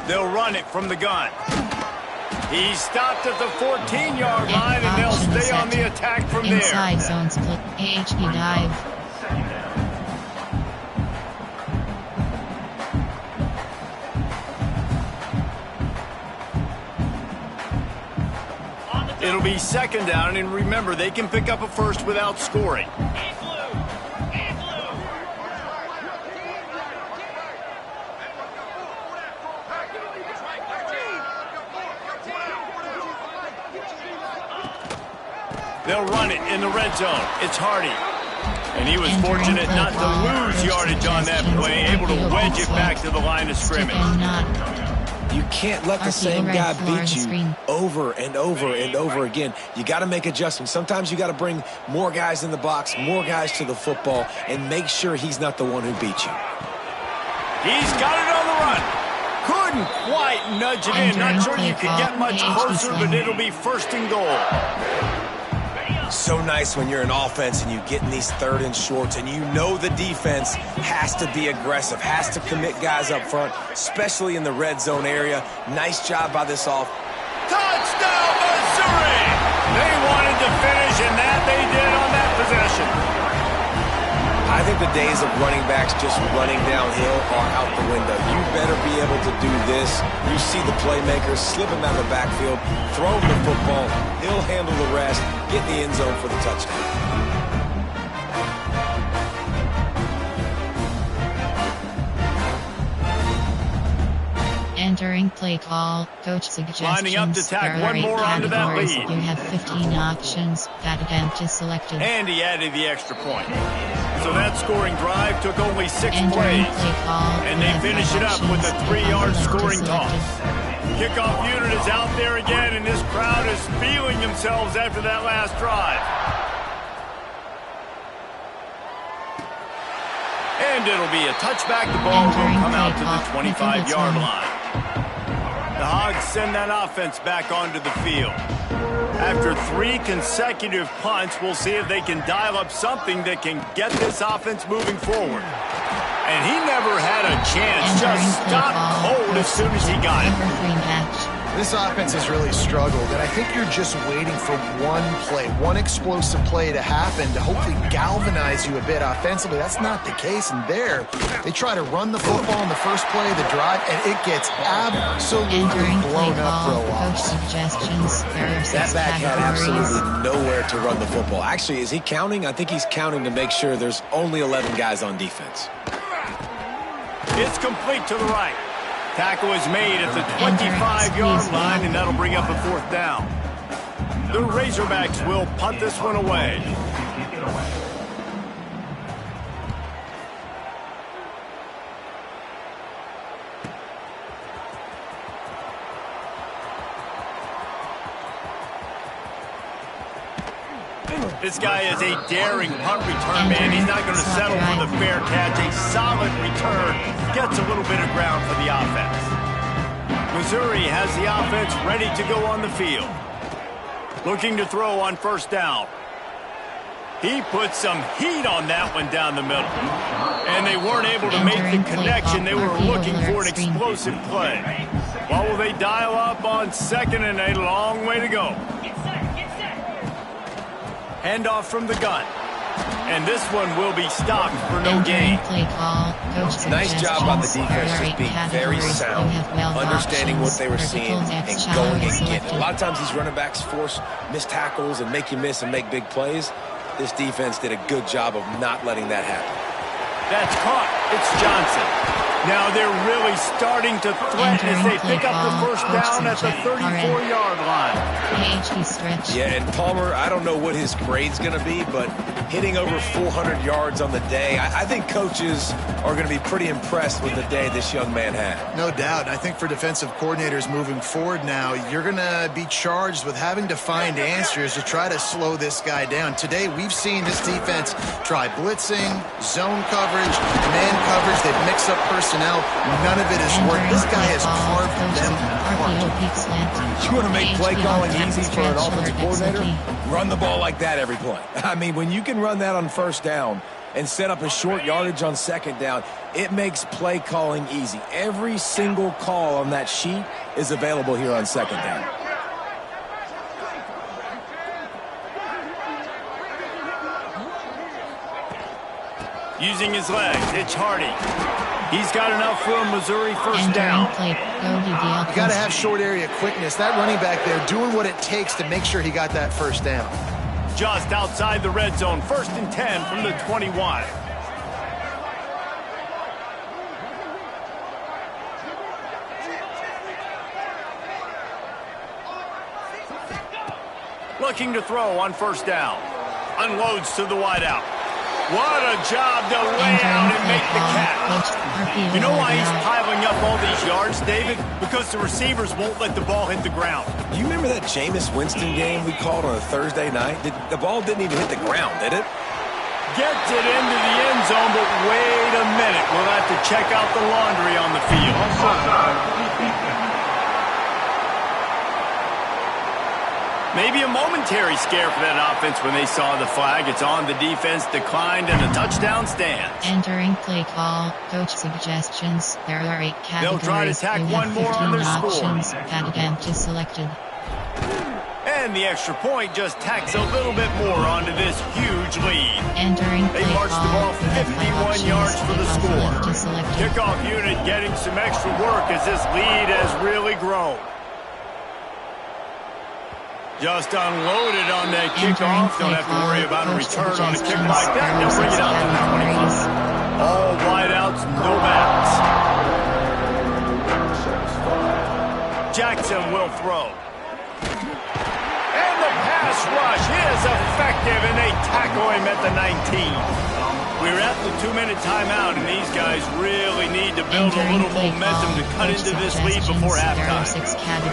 They'll run it from the gun. He stopped at the 14-yard line, and they'll stay on the attack from there. Inside zone split, AHP dive. It'll be 2nd down, and remember, they can pick up a first without scoring. They'll run it in the red zone. It's Hardy. And he was fortunate not to lose yardage on that play, able to wedge it back to the line of scrimmage. You can't let the same guy beat you over and over and over again. You got to make adjustments. Sometimes you got to bring more guys in the box, more guys to the football, and make sure he's not the one who beat you. He's got it on the run. Couldn't quite nudge it in. Not sure you could get much closer, but it'll be 1st and goal. So nice when you're an offense and you get in these 3rd and shorts, and you know the defense has to be aggressive, has to commit guys up front, especially in the red zone area. Nice job by this offense. Touchdown, Missouri! They wanted to finish, and that they did on that possession. I think the days of running backs just running downhill are out the window. You better be able to do this. You see the playmakers slip him out of the backfield, throw him the football, he'll handle the rest, get in the end zone for the touchdown. Entering play call, coach suggestions. Lining up to tack There one are more 8 onto that categories. lead. You have 15 options. That attempt is selected. And he added the extra point. So that scoring drive took only 6 Entering plays. play call, And you they have finish it up with a options. 3-yard Select scoring toss. selected. Kickoff unit is out there again, and this crowd is feeling themselves after that last drive. And it'll be a touchback. The ball will come out to the 25-yard line. The Hogs send that offense back onto the field. After 3 consecutive punts, we'll see if they can dial up something that can get this offense moving forward. And he never had a chance. Just stopped cold as soon as he got it. Number 3 match. This offense has really struggled, and I think you're just waiting for one play, one explosive play to happen to hopefully galvanize you a bit offensively. That's not the case, and there, they try to run the football in the first play of the drive, and it gets absolutely Entering blown play up for call, a coach loss. suggestions. There are 6 That back had categories. absolutely nowhere to run the football. Actually, is he counting? I think he's counting to make sure there's only 11 guys on defense. It's complete to the right. Tackle is made at the 25-yard line, and that'll bring up a 4th down. The Razorbacks will punt this one away. This guy is a daring punt return man. He's not going to settle for the fair catch. A solid return gets a little bit of ground for the offense. Missouri has the offense ready to go on the field. Looking to throw on 1st down. He put some heat on that one down the middle. And they weren't able to make the connection. They were looking for an explosive play. Well, will they dial up on 2nd and a long way to go? Handoff from the gun. And this one will be stopped for no gain. Play call, coach Nice job on the defense, just being very categories. sound, You have 12 understanding what they were options. seeing, Vertical and depth going challenge and getting it. A selected. lot of times these running backs force missed tackles and make you miss and make big plays. This defense did a good job of not letting that happen. That's caught. It's Johnson. Now they're really starting to threaten as they pick up the 1st down at the 34-yard line. PhD stretch. Yeah, and Palmer, I don't know what his grade's going to be, but hitting over 400 yards on the day, I think coaches are going to be pretty impressed with the day this young man had. No doubt. I think for defensive coordinators moving forward now, you're going to be charged with having to find answers to try to slow this guy down. Today, we've seen this defense try blitzing, zone coverage, man coverage. They've mixed up personnel. None of it has worked. This guy has carved them apart. You want to make play calling easy for an offensive coordinator? Run the ball like that every play. I mean, when you can run that on 1st down and set up a short yardage on 2nd down, it makes play calling easy. Every single call on that sheet is available here on 2nd down. Using his legs, it's Hardy. He's got enough for a Missouri 1st down. You got to have short area quickness. That running back there doing what it takes to make sure he got that 1st down. Just outside the red zone, 1st and 10 from the 21. Looking to throw on 1st down. Unloads to the wideout. What a job to lay out and make the catch. You know why he's piling up all these yards, David? Because the receivers won't let the ball hit the ground. Do you remember that Jameis Winston game we called on a Thursday night? The ball didn't even hit the ground, did it? Gets it into the end zone, but wait a minute. We'll have to check out the laundry on the field. Maybe a momentary scare for that offense when they saw the flag. It's on. The defense declined and a touchdown stands. Entering play call, coach suggestions. There are 8 categories. They'll try to tack You one have more 15 on their score. options. That attempt is selected. And the extra point just tacks a little bit more onto this huge lead. Entering They play marched the call. ball You have 5 51 yards for the options. score. Left is selected. Kickoff unit getting some extra work as this lead has really grown. Just unloaded on that kickoff. Don't have to worry about a return on a kick like that. They'll bring it out to the 25. All wideouts, no backs. defense and will throw. And the pass rush is effective, and they tackle him at the 19. We're at the 2-minute timeout, and these guys really need to build a little momentum to cut into this lead before halftime.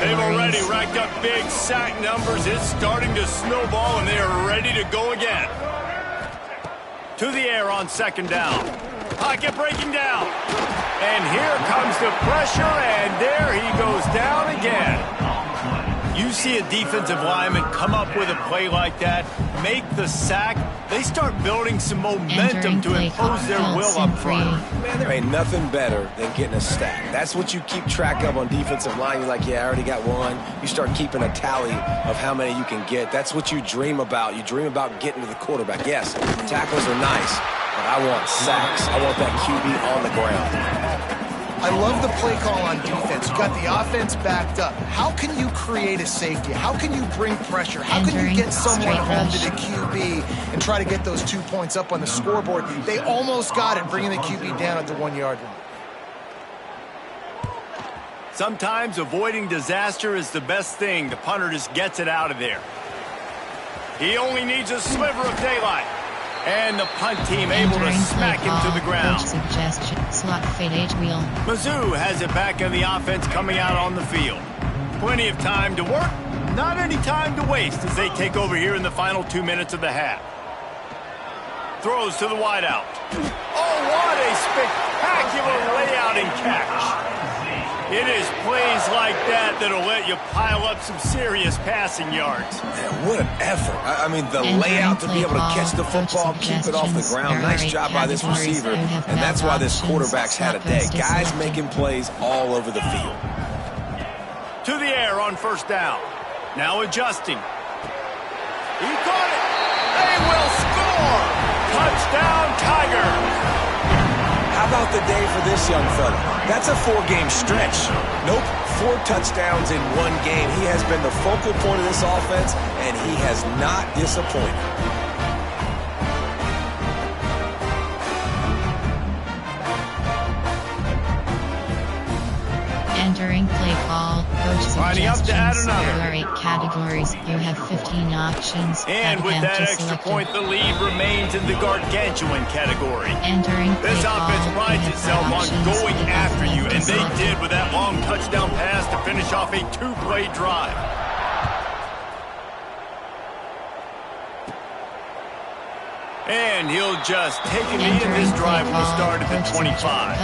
They've already racked up big sack numbers. It's starting to snowball, and they are ready to go again. To the air on second down. Pocket breaking down. And here comes the pressure, and there he goes down again. You see a defensive lineman come up with a play like that, make the sack, they start building some momentum to impose their will up front. Man, there ain't nothing better than getting a stack. That's what you keep track of on defensive line. You're like, yeah, I already got one. You start keeping a tally of how many you can get. That's what you dream about. You dream about getting to the quarterback. Yes, tackles are nice, but I want sacks. I want that QB on the ground. I love the play call on defense. You got the offense backed up. How can you create a safety? How can you bring pressure? How can you get someone home to the QB and try to get those 2 points up on the scoreboard? They almost got it, bringing the QB down at the 1-yard line. Sometimes avoiding disaster is the best thing. The punter just gets it out of there. He only needs a sliver of daylight. And the punt team able to smack him to the ground. Suggestion, slot fade wheel. Mizzou has it back in the offense coming out on the field. Plenty of time to work, not any time to waste as they take over here in the final 2 minutes of the half. Throws to the wideout. Oh, what a spectacular layout and catch. It is plays like that that'll let you pile up some serious passing yards. Man, what an effort. I mean, the layout to be able to catch the football, keep it off the ground. Nice job by this receiver, and that's why this quarterback's had a day. Guys making plays all over the field. To the air on first down. Now adjusting. He caught it. They will score. Touchdown, Tigers. How about the day for this young fella? That's a 4-game stretch. Nope, 4 touchdowns in 1 game. He has been the focal point of this offense, and he has not disappointed. Entering play call, coach Lining up to add suggestions, another. there are 8 categories. You have 15 options. And with that extra point, the lead remains in the gargantuan category. Entering play This call, offense you prides have itself on options. going You have after you, left and to they select. did with that long touchdown pass to finish off a 2-play drive. And he'll just take a knee, and this drive will start at the 25.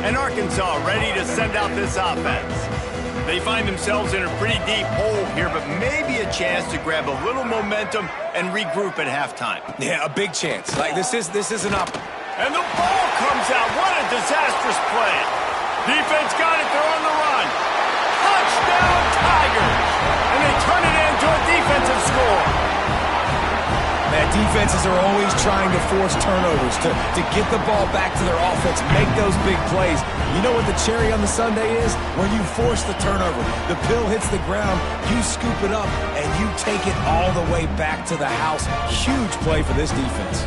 And Arkansas ready to send out this offense. They find themselves in a pretty deep hole here, but maybe a chance to grab a little momentum and regroup at halftime. Yeah, a big chance. Like, this is an up. And the ball comes out. What a disastrous play. Defense got it. They're on the run. Touchdown, Tigers. And they turn it into a defensive score. Man, defenses are always trying to force turnovers, to get the ball back to their offense, make those big plays. You know what the cherry on the sundae is? When you force the turnover. The pill hits the ground, you scoop it up, and you take it all the way back to the house. Huge play for this defense.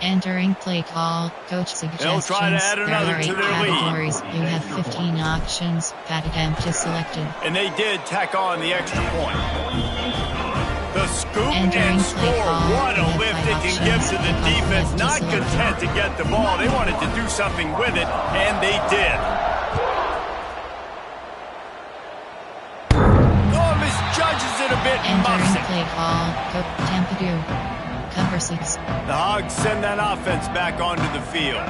Entering play call, coach suggestions. They'll try to add another there are 8 to their lead. categories. You have 15 options. That attempt is selected. And they did tack on the extra point. The scoop Entering and play score. call, What a you have lift 5 it can give options. to the You have defense. left to Not select. content to get the ball. They wanted to do something with it, and they did. Oh, misjudges it a bit and muffs Entering it. play call, coach Tempadu. Cover 6. The Hogs send that offense back onto the field.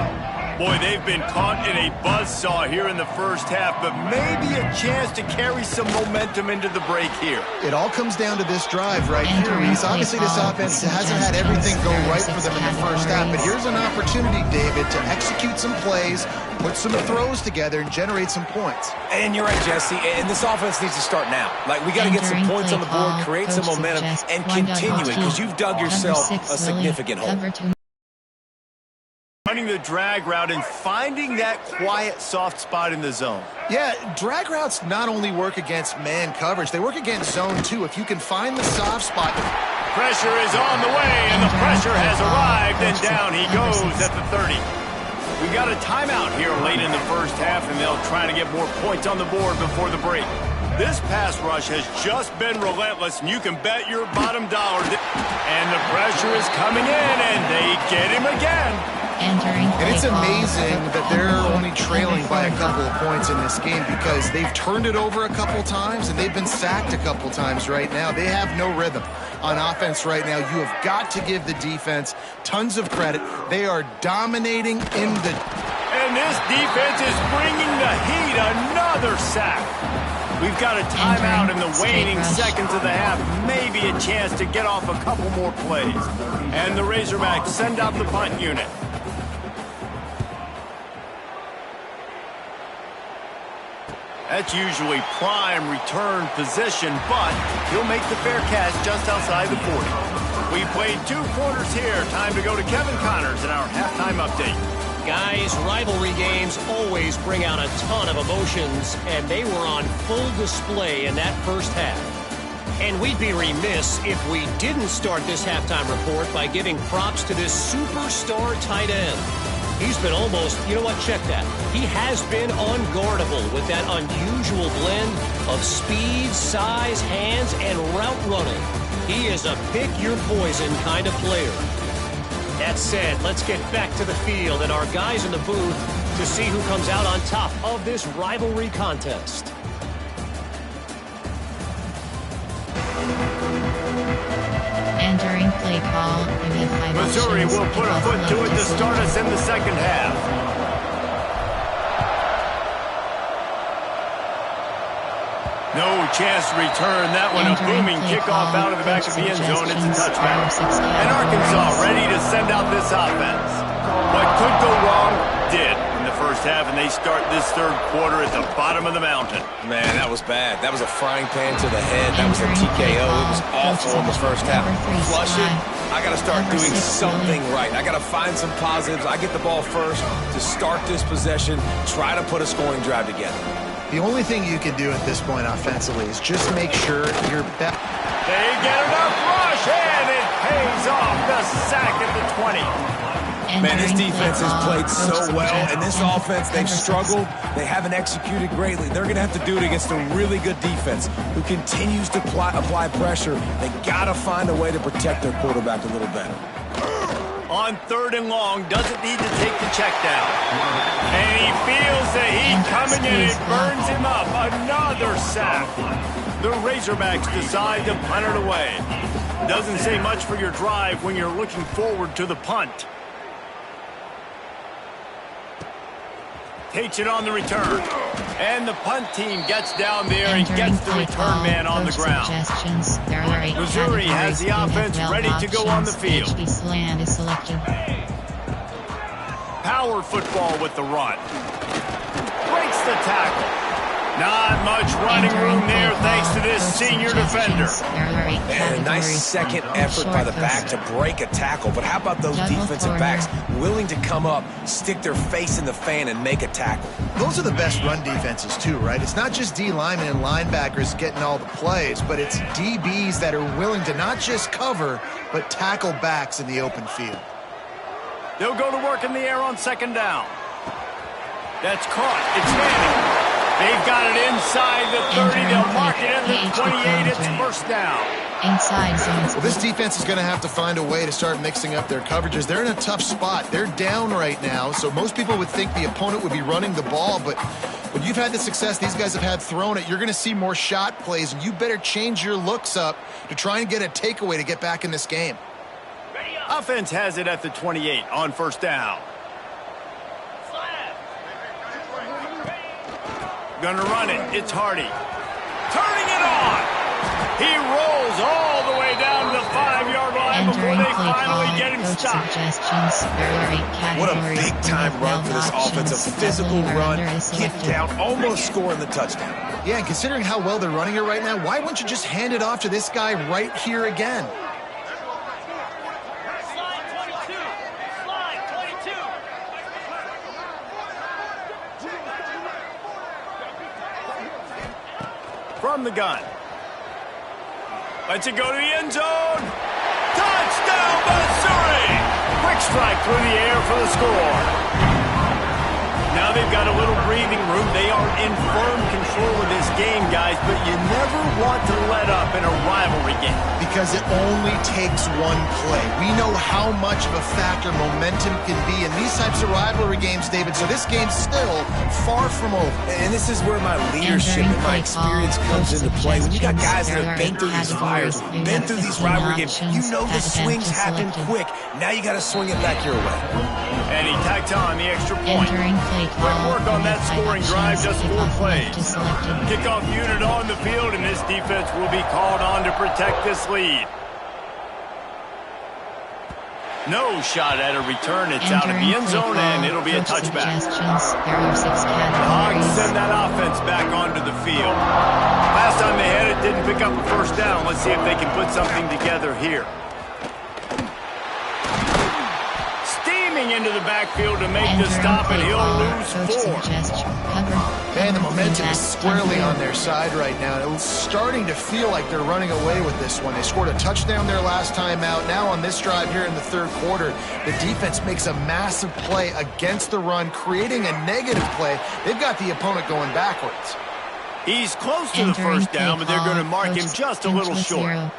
Boy, they've been caught in a buzzsaw here in the first half, but maybe a chance to carry some momentum into the break here. It all comes down to this drive right here, Reese. Obviously, this offense hasn't had everything go right for them in the first half, but here's an opportunity, David, to execute some plays, put some throws together, and generate some points. And you're right, Jesse, and this offense needs to start now. Like, we got to get some points on the board, create some momentum, and continue it, because you've dug yourself a significant hole. Running the drag route and finding that quiet, soft spot in the zone. Yeah, drag routes not only work against man coverage, they work against zone too. If you can find the soft spot. Pressure is on the way, and the pressure has arrived, and down he goes at the 30. We got a timeout here late in the first half, and they'll try to get more points on the board before the break. This pass rush has just been relentless, and you can bet your bottom dollar. And the pressure is coming in, and they get him again. And it's amazing that they're only trailing by a couple of points in this game because they've turned it over a couple times and they've been sacked a couple times right now. They have no rhythm on offense right now. You have got to give the defense tons of credit. They are dominating in the... And this defense is bringing the heat. Another sack. We've got a timeout in the waning seconds of the half. Maybe a chance to get off a couple more plays. And the Razorbacks send out the punt unit. That's usually prime return position, but he'll make the fair catch just outside the 40. We played 2 quarters here. Time to go to Kevin Connors in our halftime update. Guys, rivalry games always bring out a ton of emotions, and they were on full display in that first half. And we'd be remiss if we didn't start this halftime report by giving props to this superstar tight end. He's been almost, you know what, check that. He has been unguardable with that unusual blend of speed, size, hands, and route running. He is a pick-your-poison kind of player. That said, let's get back to the field and our guys in the booth to see who comes out on top of this rivalry contest. Entering play call, Missouri will put a foot to it to start us in the second half. No chance to return that one. A booming kickoff out of the back of the end zone. It's a touchdown. And Arkansas ready to send out this offense. What could go wrong did in the first half, and they start this third quarter at the bottom of the mountain. Man, that was bad. That was a frying pan to the head. That was a TKO. It was awful in the first half. Flush it. I got to start doing something right. I got to find some positives. I get the ball first to start this possession, try to put a scoring drive together. The only thing you can do at this point offensively is just make sure you're back. They get enough rush, and it pays off. The sack at the 20. Man, this defense has played so well, and this offense, they've struggled. They haven't executed greatly. They're going to have to do it against a really good defense who continues to apply pressure. They got to find a way to protect their quarterback a little better. On 3rd and long, doesn't need to take the check down. And he feels the heat coming in. It burns him up. Another sack. The Razorbacks decide to punt it away. Doesn't say much for your drive when you're looking forward to the punt. Takes it on the return. And the punt team gets down there and gets the return man on the ground. Missouri has the offense ready to go on the field. Power football with the run. Breaks the tackle. Not much running room there thanks to this senior defender. And a nice second effort by the back to break a tackle. But how about those defensive backs willing to come up, stick their face in the fan, and make a tackle? Those are the best run defenses too, right? It's not just D linemen and linebackers getting all the plays, but it's DBs that are willing to not just cover, but tackle backs in the open field. They'll go to work in the air on 2nd down. That's caught. It's Manning. They've got it inside the 30. They'll mark it at the 28. It's first down. Inside zones. Well, this defense is going to have to find a way to start mixing up their coverages. They're in a tough spot. They're down right now, so most people would think the opponent would be running the ball, but when you've had the success these guys have had throwing it, you're going to see more shot plays, and you better change your looks up to try and get a takeaway to get back in this game. Offense has it at the 28 on 1st down. Gonna run it. It's Hardy. Turning it on. He rolls all the way down to the 5-yard line before they finally get him stopped. What a big-time run for this offense. A physical run, getting down, almost scoring the touchdown. Yeah, and considering how well they're running it right now, why wouldn't you just hand it off to this guy right here again? From the gun. Lets it go to the end zone. Touchdown, Missouri! Quick strike through the air for the score. Now they've got a little breathing room. They are in firm control of this game, guys, but you never want to let up in a rivalry game. Because it only takes one play. We know how much of a factor momentum can be in these types of rivalry games, David, so this game's still far from over. And this is where my leadership and my experience comes into play. When you got guys that have been through these fires, been through these rivalry games, you know the swings happen quick. Now you got to swing it back your way. And he tacked on the extra point. Quick work on that scoring drive, just 4 plays. Kickoff unit on the field, and this defense will be called on to protect this lead. No shot at a return. It's out of the end zone, and it'll be a touchback. The Hogs send that offense back onto the field. Last time they had it, didn't pick up a first down. Let's see if they can put something together here. Steaming into the backfield to make the stop, and he'll lose 4. Man, the momentum is squarely on their side right now. It's starting to feel like they're running away with this one. They scored a touchdown their last time out. Now on this drive here in the third quarter, the defense makes a massive play against the run, creating a negative play. They've got the opponent going backwards. He's close to the first down, but they're going to mark him just a little short.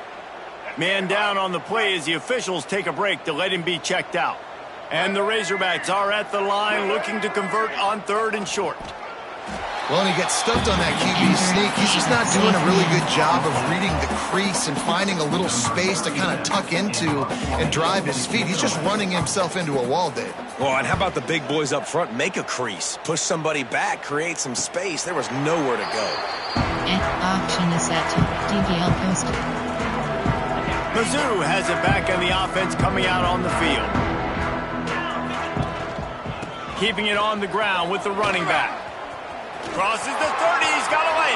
Man down on the play as the officials take a break to let him be checked out. And the Razorbacks are at the line looking to convert on 3rd and short. Well, and he gets stuffed on that QB sneak. He's just not doing a really good job of reading the crease and finding a little space to kind of tuck into and drive his feet. He's just running himself into a wall, Dave. Well, and how about the big boys up front? Make a crease. Push somebody back. Create some space. There was nowhere to go. And option is set to DVL post. Mizzou has it back on the offense coming out on the field. Keeping it on the ground with the running back. Crosses the 30, he's got away.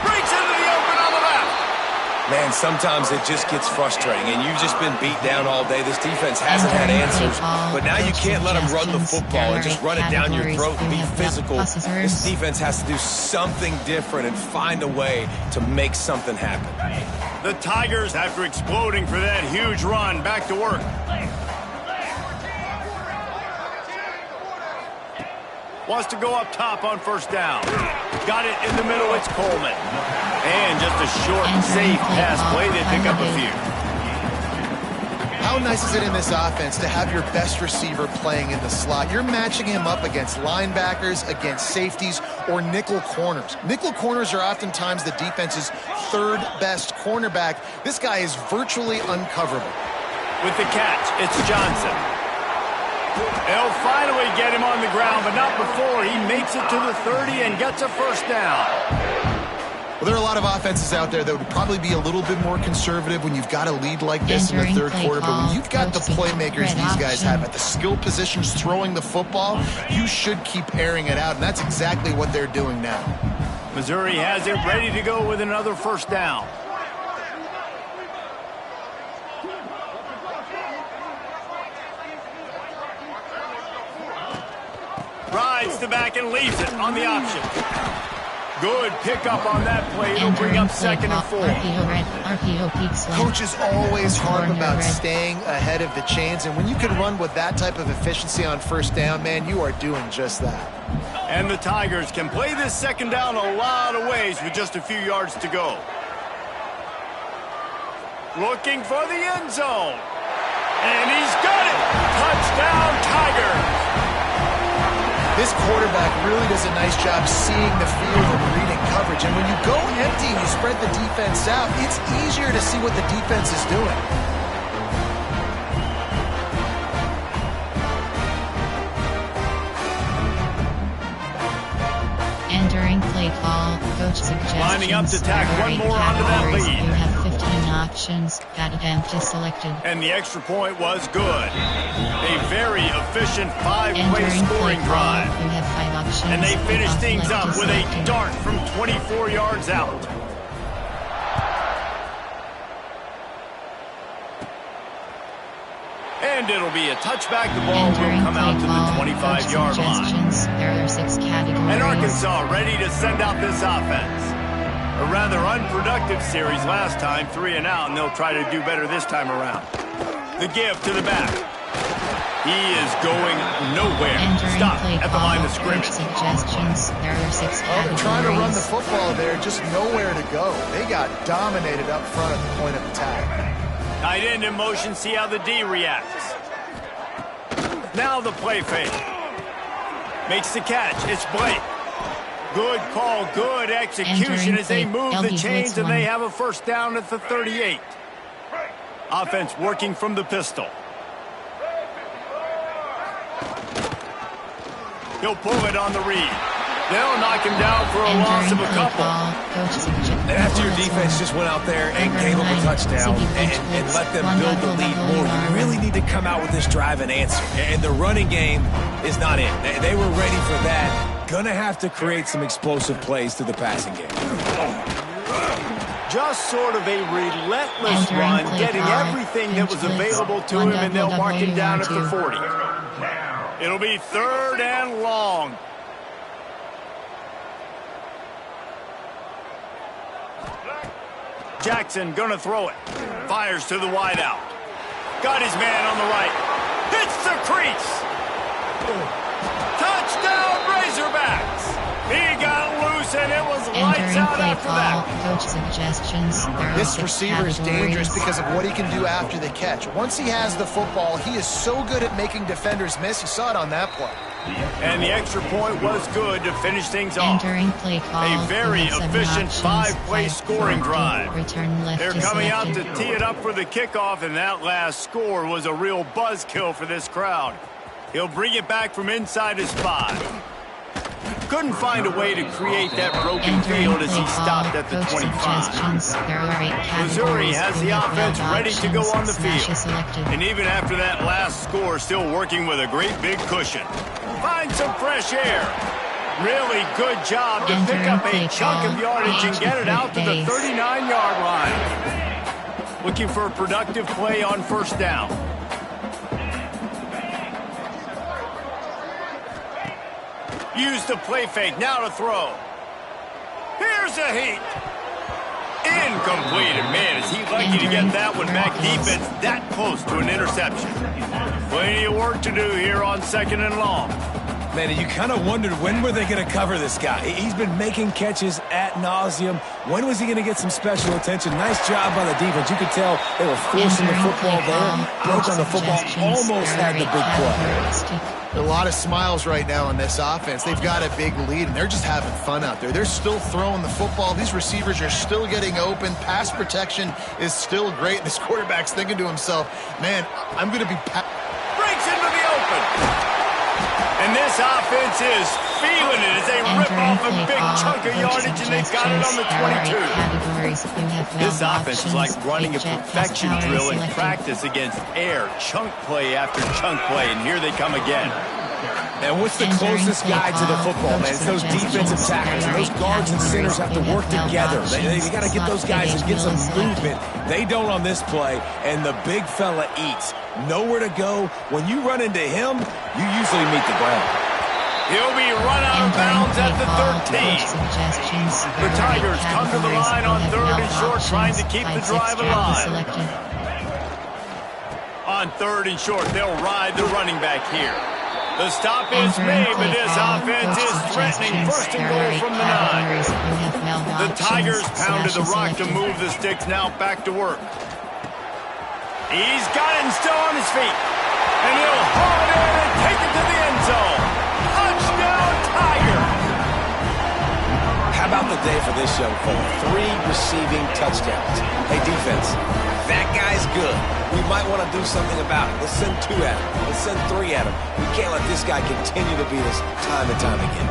Breaks into the open on the left. Man, sometimes it just gets frustrating, and you've just been beat down all day. This defense hasn't had answers, but now you can't let them run the football and just run it down your throat and be physical. This defense has to do something different and find a way to make something happen. The Tigers, after exploding for that huge run, back to work. Wants to go up top on first down. Got it in the middle, it's Coleman. And just a short, safe pass play. They pick up a few. How nice is it in this offense to have your best receiver playing in the slot? You're matching him up against linebackers, against safeties, or nickel corners. Nickel corners are oftentimes the defense's 3rd best cornerback. This guy is virtually uncoverable. With the catch, it's Johnson. They'll finally get him on the ground, but not before he makes it to the 30 and gets a first down. Well, there are a lot of offenses out there that would probably be a little bit more conservative when you've got a lead like this in the third quarter. But when you've got the playmakers these guys have at the skill positions throwing the football, you should keep airing it out, and that's exactly what they're doing now. Missouri has it ready to go with another first down. Rides the back and leaves it on the option. Good pickup on that play. It'll bring up 2nd and 4. RPO peaks. Coaches always harp about staying ahead of the chains, and when you can run with that type of efficiency on first down, man, you are doing just that. And the Tigers can play this second down a lot of ways with just a few yards to go. Looking for the end zone. And he's got it. Touchdown, Tigers. This quarterback really does a nice job seeing the field and reading coverage. And when you go empty and you spread the defense out, it's easier to see what the defense is doing. And during play call, coach suggestions. Lining up to tack one more onto that lead. You have 15 options. Got it empty selected. And the extra point was good. A very efficient 5-play scoring drive. You have 5 options. And they finish things up with a dart from 24 yards out. And it'll be a touchback. The ball will come out to the 25-yard line. There are 6 categories. And Arkansas ready to send out this offense. A rather unproductive series last time, 3 and out, and they'll try to do better this time around. The give to the back. He is going nowhere. Stop at the line of scrimmage. Suggestions. There are 6 categories. They're trying to run the football there, just nowhere to go. They got dominated up front at the point of attack. Tight end in motion, see how the D reacts. Now the play fake. Makes the catch. It's Blake. Good call, good execution as they move the chains and they have a first down at the 38. Offense working from the pistol. He'll pull it on the read. They'll knock him down for a loss of a couple. And after your defense just went out there and gave them a touchdown and let them build the lead more, you really need to come out with this drive and answer. And the running game is not in. They were ready for that. Gonna have to create some explosive plays through the passing game. Just sort of a relentless run, getting everything that was available to him, and they'll mark him down at the 40. It'll be 3rd and long. Jackson gonna throw it. Fires to the wideout. Got his man on the right. Hits the crease. Touchdown Razorbacks. He got loose and it was lights out after that. Coach suggestions. This receiver is dangerous because of what he can do after the catch. Once he has the football, he is so good at making defenders miss. You saw it on that play. And the extra point was good to finish things off. Play call. A very efficient 5-play scoring drive. Return left. They're coming out to tee it up for the kickoff, and that last score was a real buzzkill for this crowd. He'll bring it back from inside his 5. Couldn't find a way to create that broken field as he stopped at the 25. Missouri has the offense ready to go on the field. And even after that last score, still working with a great big cushion. Find some fresh air. Really good job to pick up a chunk of yardage and get it out to the 39-yard line. Looking for a productive play on first down. Use the play fake, now to throw. Here's a heat. Incomplete, and man, is he lucky to get that one back. Defense that close to an interception. Plenty of work to do here on 2nd and long. Man, you kind of wondered when were they going to cover this guy. He's been making catches ad nauseum. When was he going to get some special attention? Nice job by the defense. You could tell they were forcing the football there. Broke on the football, almost had the big play. A lot of smiles right now on this offense. They've got a big lead, and they're just having fun out there. They're still throwing the football. These receivers are still getting open. Pass protection is still great. This quarterback's thinking to himself, man, I'm going to be... Breaks into the open. And this offense is feeling it as they rip off a big chunk of yardage, and they've got it on the 22. This offense is like running a perfection drill in practice against air. Chunk play after chunk play, and here they come again. And what's the closest guy to the football, man? It's those defensive tackles. And those guards and centers have to work together. They got to get those guys and get some movement. They don't on this play, and the big fella eats. Nowhere to go. When you run into him, you usually meet the ground. He'll be run out of bounds at the 13. The Tigers come to the line on 3rd and short, trying to keep the drive alive. On 3rd and short, they'll ride the running back here. The stop is made, but this offense is threatening 1st and goal from the 9. The Tigers pounded the rock to move the sticks, now back to work. He's got it and still on his feet. And he'll haul it in and take it to the end zone. Touchdown, Tiger! How about the day for this young fella? 3 receiving touchdowns. Hey, defense, that guy's good. We might want to do something about it. Let's send 2 at him. Let's send 3 at him. We can't let this guy continue to beat us time and time again.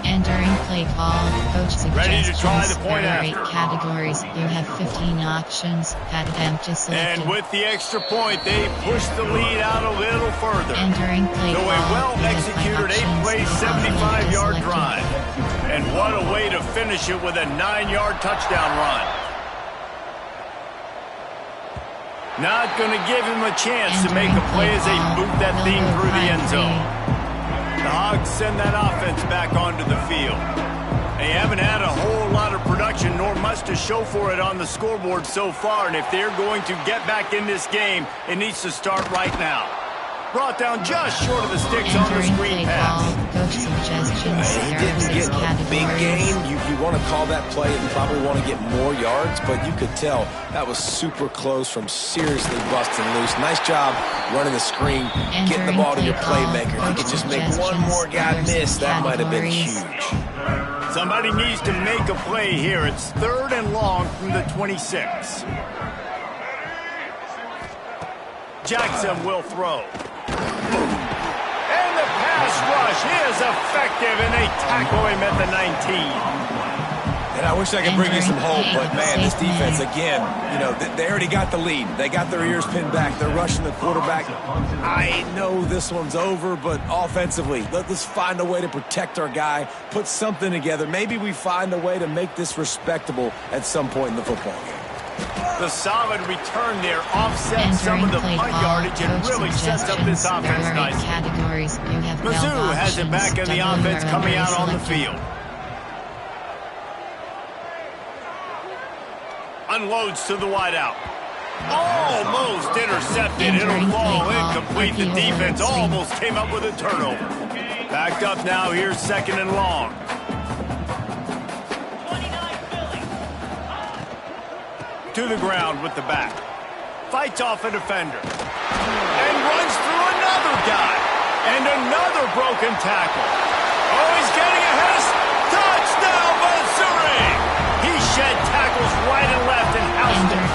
Entering play call, coach suggestions. Ready to try the point there are after. 8 categories. You have 15 options. Attempt to select. And with the extra point, they push the lead out a little further. Entering play So a call. well-executed 8-play, 75-yard drive. And what a way to finish it with a 9-yard touchdown run. Not going to give him a chance to make a play as they boot that thing through the end zone. The Hogs send that offense back onto the field. They haven't had a whole lot of production possession, nor much to show for it on the scoreboard so far. And if they're going to get back in this game, it needs to start right now. Brought down just short of the sticks on the screen pass. Coach suggestions. He didn't get a big gain. You want to call that play and probably want to get more yards, but you could tell that was super close from seriously busting loose. Nice job running the screen, getting the ball to your playmaker. If you could just make one more guy miss, that might have been huge. Somebody needs to make a play here. It's 3rd and long from the 26. Jackson will throw. And the pass rush is effective, and they tackle him at the 19. And I wish I could bring you some hope, but, man, this defense, again, you know, they already got the lead. They got their ears pinned back. They're rushing the quarterback. I know this one's over, but offensively, let's find a way to protect our guy, put something together. Maybe we find a way to make this respectable at some point in the football game. The solid return there offsets some of the punt yardage and really sets up this offense nicely. Mizzou has it back in the offense coming out on the field. Unloads to the wideout. Almost intercepted. It'll fall incomplete. The defense almost came up with a turnover. Backed up now. Here's 2nd and long. To the ground with the back. Fights off a defender. And runs through another guy. And another broken tackle. Oh, he's getting ahead of... Touchdown, Missouri! He shed tackles right and left and housed him.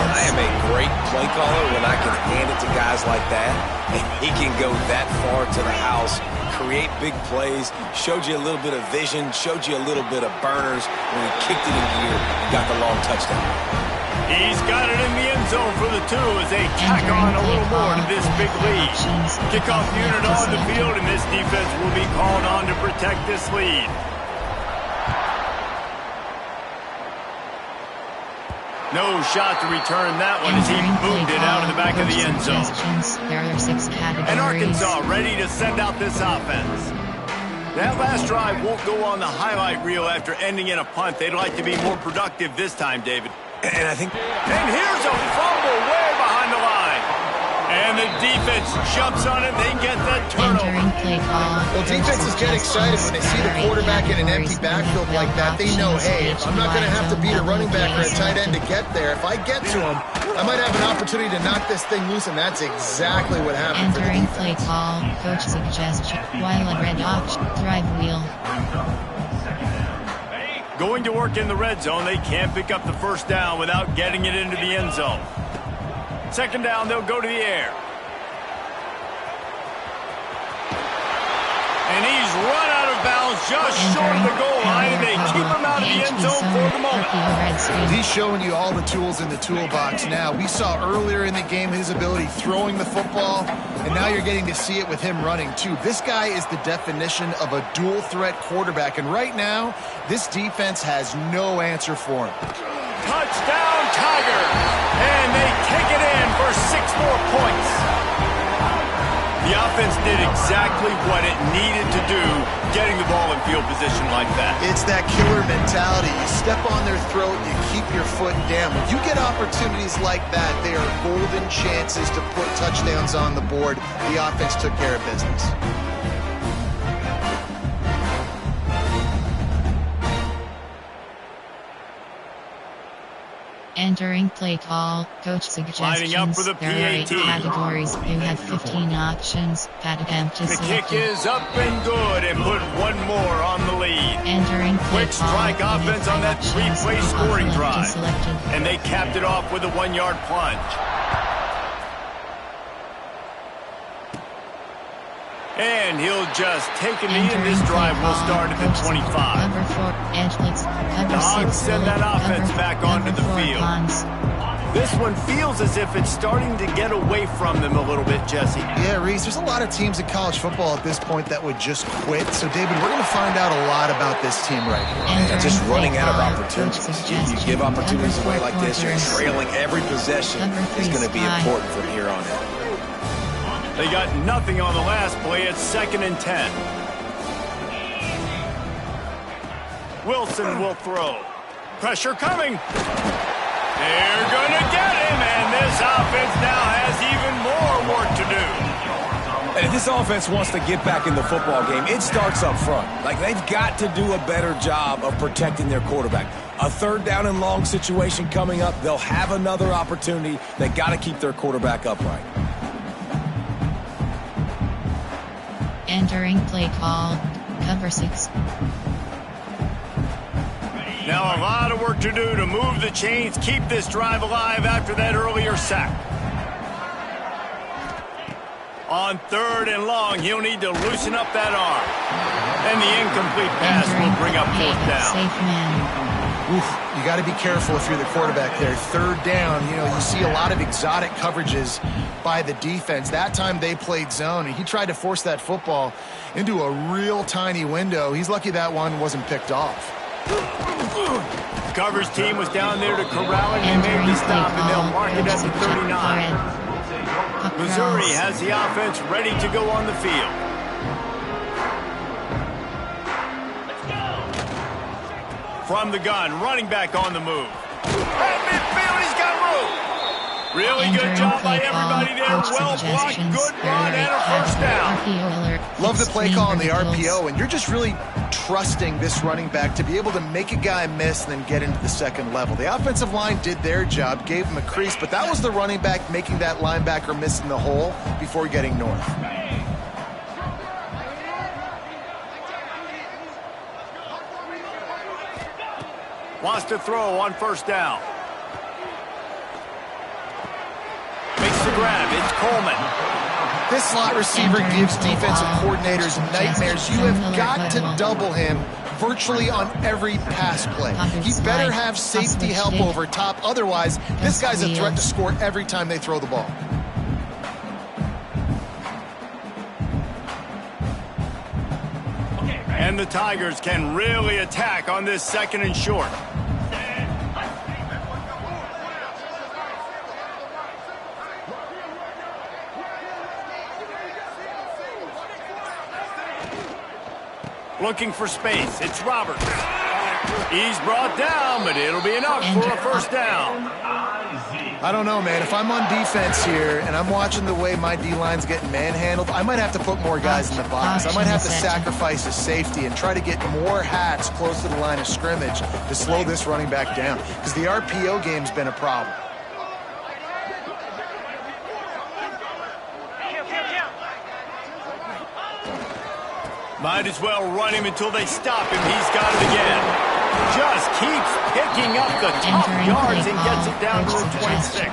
I am a great play caller when I can hand it to guys like that. And he can go that far to the house, create big plays, showed you a little bit of vision, showed you a little bit of burners when he kicked it in gear and got the long touchdown. He's got it in the end zone for the 2 as they tack on a little more to this big lead. Kickoff unit on the field, and this defense will be called on to protect this lead. No shot to return that one as he moved it out of the back of the end zone. There are 6 categories. And Arkansas ready to send out this offense. That last drive won't go on the highlight reel after ending in a punt. They'd like to be more productive this time, David. And I think... And here's a fumble way behind the line. And the defense jumps on it. They get that turnover. Well, defenses get excited when they see the quarterback in an empty backfield like that. They know, hey, if I'm not going to have to beat a running back or a tight end to get there, if I get to him, I might have an opportunity to knock this thing loose, and that's exactly what happened for the defense. Entering play call, coach suggestion, while a red option, drive wheel. Going to work in the red zone. They can't pick up the first down without getting it into the end zone. 2nd down, they'll go to the air. And he's run out of bounds just short of the goal line, and they keep him out of the end zone for the moment. He's showing you all the tools in the toolbox now. We saw earlier in the game his ability throwing the football, and now you're getting to see it with him running too. This guy is the definition of a dual-threat quarterback, and right now, this defense has no answer for him. Touchdown, Tigers! And they take it in for 6 more points. The offense did exactly what it needed to do, getting the ball in field position like that. It's that killer mentality. You step on their throat, you keep your foot down. When you get opportunities like that, they are golden chances to put touchdowns on the board. The offense took care of business. Entering play call, coach suggestions. Lining up for the PAT. There are 8 categories. You have 15 options. Pat attempt to The kick is up and good, and put 1 more on the lead. Entering play Quick strike call, offense on that 3-play scoring drive. Selected. And they capped it off with a 1-yard plunge. And he'll just take a knee, and this drive will start at the 25. Cover 4, edgelets, cover The Hogs 6, send that offense back onto the field. Bonds. This one feels as if it's starting to get away from them a little bit, Jesse. Yeah, Reese, there's a lot of teams in college football at this point that would just quit. So, David, we're going to find out a lot about this team right here. And just running out of opportunities. You give opportunities away like this, you're trailing every possession is going to be important from here on out. They got nothing on the last play. It's 2nd and 10. Wilson will throw. Pressure coming. They're going to get him, and this offense now has even more work to do. And if this offense wants to get back in the football game, it starts up front. Like, they've got to do a better job of protecting their quarterback. A third down and long situation coming up. They'll have another opportunity. They got to keep their quarterback upright. Entering play call, cover 6. Now a lot of work to do to move the chains, keep this drive alive after that earlier sack. On 3rd and long, he'll need to loosen up that arm. And the incomplete pass will bring up 4th down. Safe man. Oof, you got to be careful if you're the quarterback there. 3rd down, you see a lot of exotic coverages by the defense. That time they played zone, and he tried to force that football into a real tiny window. He's lucky that one wasn't picked off. Coverage team was down there to corral it and made the stop, and they'll mark it at the 39. Missouri has the offense ready to go on the field. From the gun, running back on the move. At midfield, he's got room. Really good job by everybody there. Well blocked, good run, and a first down. Love the play call on the RPO, and you're just really trusting this running back to be able to make a guy miss and then get into the second level. The offensive line did their job, gave him a crease, but that was the running back making that linebacker miss in the hole before getting north. Wants to throw on 1st down. Makes the grab. It's Coleman. This slot receiver gives defensive coordinators nightmares. You have got to double him virtually on every pass play. He better have safety help over top. Otherwise, this guy's a threat to score every time they throw the ball. And the Tigers can really attack on this 2nd and short. Looking for space. It's Roberts. He's brought down, but it'll be enough for a 1st down. I don't know, man. If I'm on defense here and I'm watching the way my D-line's getting manhandled, I might have to put more guys in the box. I might have to sacrifice a safety and try to get more hats close to the line of scrimmage to slow this running back down, because the RPO game's been a problem. Might as well run him until they stop him. He's got it again. Just keeps picking up the top yards and gets it down to the 26.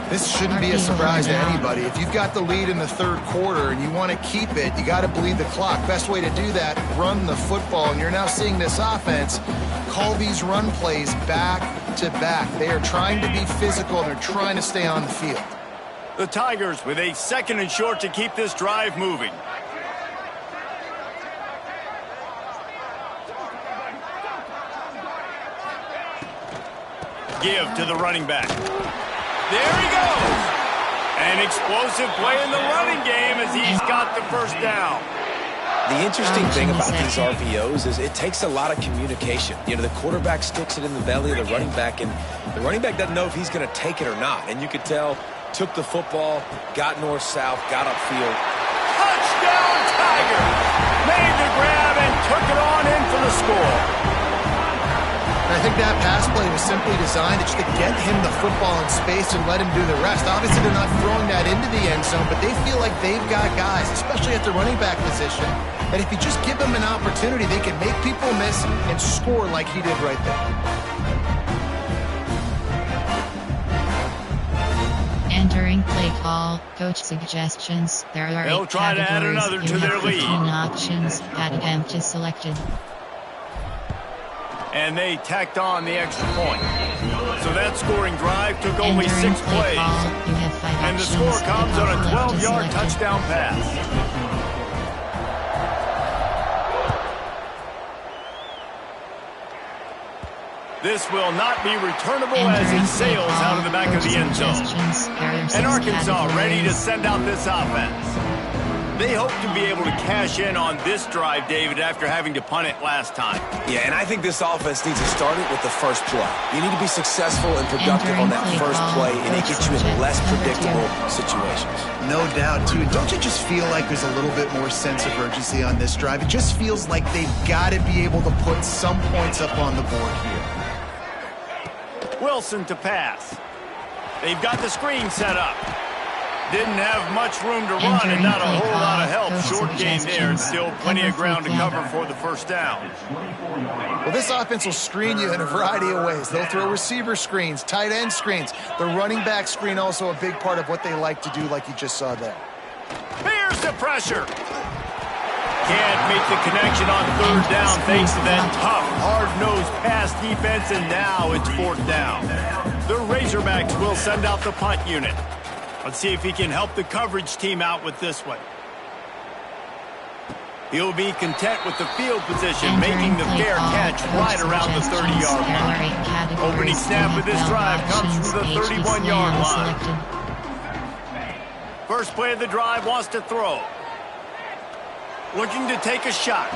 This shouldn't be a surprise to anybody. If you've got the lead in the 3rd quarter and you want to keep it, you got to bleed the clock. Best way to do that, run the football. And you're now seeing this offense call these run plays back to back. They are trying to be physical, and they're trying to stay on the field. The Tigers with a 2nd and short to keep this drive moving. Give to the running back. There he goes. An explosive play in the running game as he's got the 1st down. The interesting thing about these RPOs is it takes a lot of communication. The quarterback sticks it in the belly of the running back, and the running back doesn't know if he's going to take it or not. And you could tell, took the football, got north-south, got upfield. Touchdown, Tigers! Made the grab and took it on in for the score. I think that pass play was simply designed just to get him the football in space and let him do the rest. Obviously, they're not throwing that into the end zone, but they feel like they've got guys, especially at the running back position, and if you just give them an opportunity, they can make people miss and score like he did right there. Entering play call, coach suggestions. There are 8 try to add another to their lead. 15 options. Attempt is selected. And they tacked on the extra point. So that scoring drive took only 6 plays. And the score comes on a 12-yard touchdown pass. This will not be returnable as it sails out of the back of the end zone. And Arkansas ready to send out this offense. They hope to be able to cash in on this drive, David, after having to punt it last time. Yeah, and I think this offense needs to start it with the first play. You need to be successful and productive on that first play, and it gets you in less predictable situations. No doubt, too. Don't you just feel like there's a little bit more sense of urgency on this drive? It just feels like they've got to be able to put some points up on the board here. Wilson to pass. They've got the screen set up. Didn't have much room to run and not a whole lot of help. Short game there and still plenty of ground to cover for the first down. Well, this offense will screen you in a variety of ways. They'll throw receiver screens, tight end screens. The running back screen also a big part of what they like to do, like you just saw there. Here's the pressure. Can't make the connection on third down thanks to that tough, hard-nosed pass defense, and now it's fourth down. The Razorbacks will send out the punt unit. Let's see if he can help the coverage team out with this one. He'll be content with the field position, making the fair catch right around the 30-yard line. Opening snap of this drive comes from the 31-yard line. First play of the drive wants to throw. Looking to take a shot.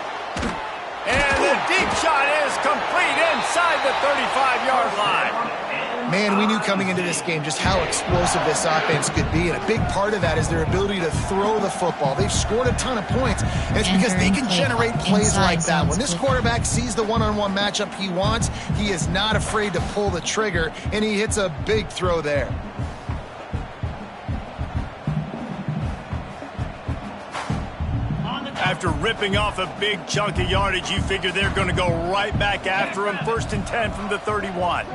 And the deep shot is complete inside the 35-yard line. Man, we knew coming into this game just how explosive this offense could be, and a big part of that is their ability to throw the football. They've scored a ton of points, and it's because they can generate plays like that. When this quarterback sees the one-on-one matchup he wants, he is not afraid to pull the trigger, and he hits a big throw there. After ripping off a big chunk of yardage, you figure they're going to go right back after him. 1st and 10 from the 31.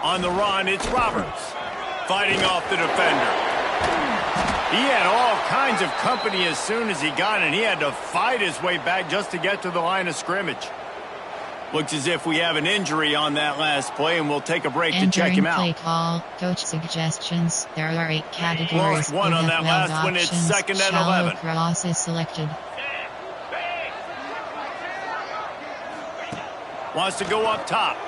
On the run, it's Roberts fighting off the defender. He had all kinds of company as soon as he got it. He had to fight his way back just to get to the line of scrimmage. Looks as if we have an injury on that last play, and we'll take a break to check him out. Play call, coach suggestions. There are 8 categories. Lost one on that last one. It's 2nd and 11. Cross is selected. Wants to go up top.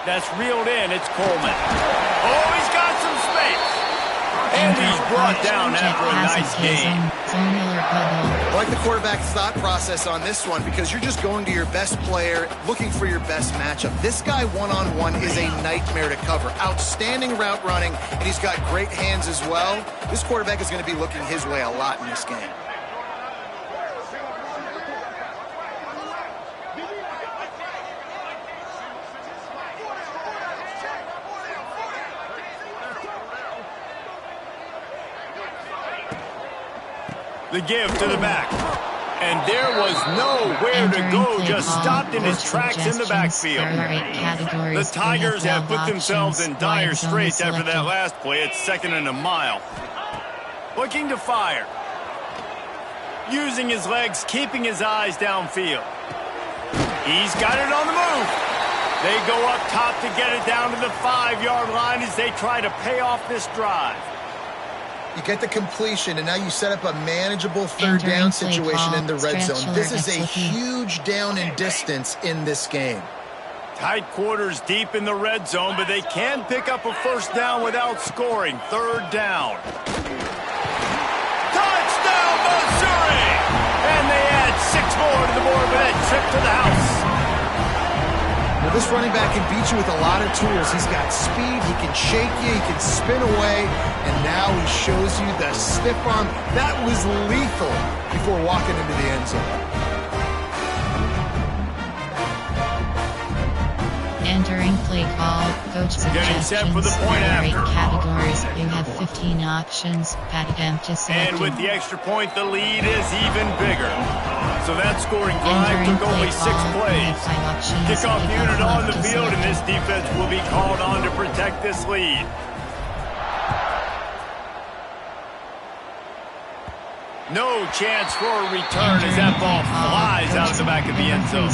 That's reeled in. It's Coleman. Oh, he's got some space. And he's brought down after a nice game. I like the quarterback's thought process on this one because you're just going to your best player, looking for your best matchup. This guy one-on-one is a nightmare to cover. Outstanding route running, and he's got great hands as well. This quarterback is going to be looking his way a lot in this game. The give to the back. And there was nowhere to go, just stopped in his tracks in the backfield. The Tigers have put themselves in dire straits after that last play. It's 2nd and a mile. Looking to fire. Using his legs, keeping his eyes downfield. He's got it on the move. They go up top to get it down to the 5-yard line as they try to pay off this drive. You get the completion, and now you set up a manageable third down situation in the red zone. This is a huge down in distance in this game. Tight quarters deep in the red zone, but they can pick up a first down without scoring. 3rd down. Touchdown, Missouri! And they add 6 more to the board with that trip to the house. Well, this running back can beat you with a lot of tools. He's got speed, he can shake you, he can spin away, and now he shows you the stiff arm. That was lethal before walking into the end zone. Entering play call, coach suggestions. Getting set for the point there are 8 after. categories. You have 15 options. Pat empty selected. And with the extra point, the lead is even bigger. So that scoring drive Entering took only play 6 call, plays. you have 5 options. Kickoff Pick up unit on the left is field, and this selected. defense will be called on to protect this lead. No chance for a return as that ball flies out of the back of the end zone.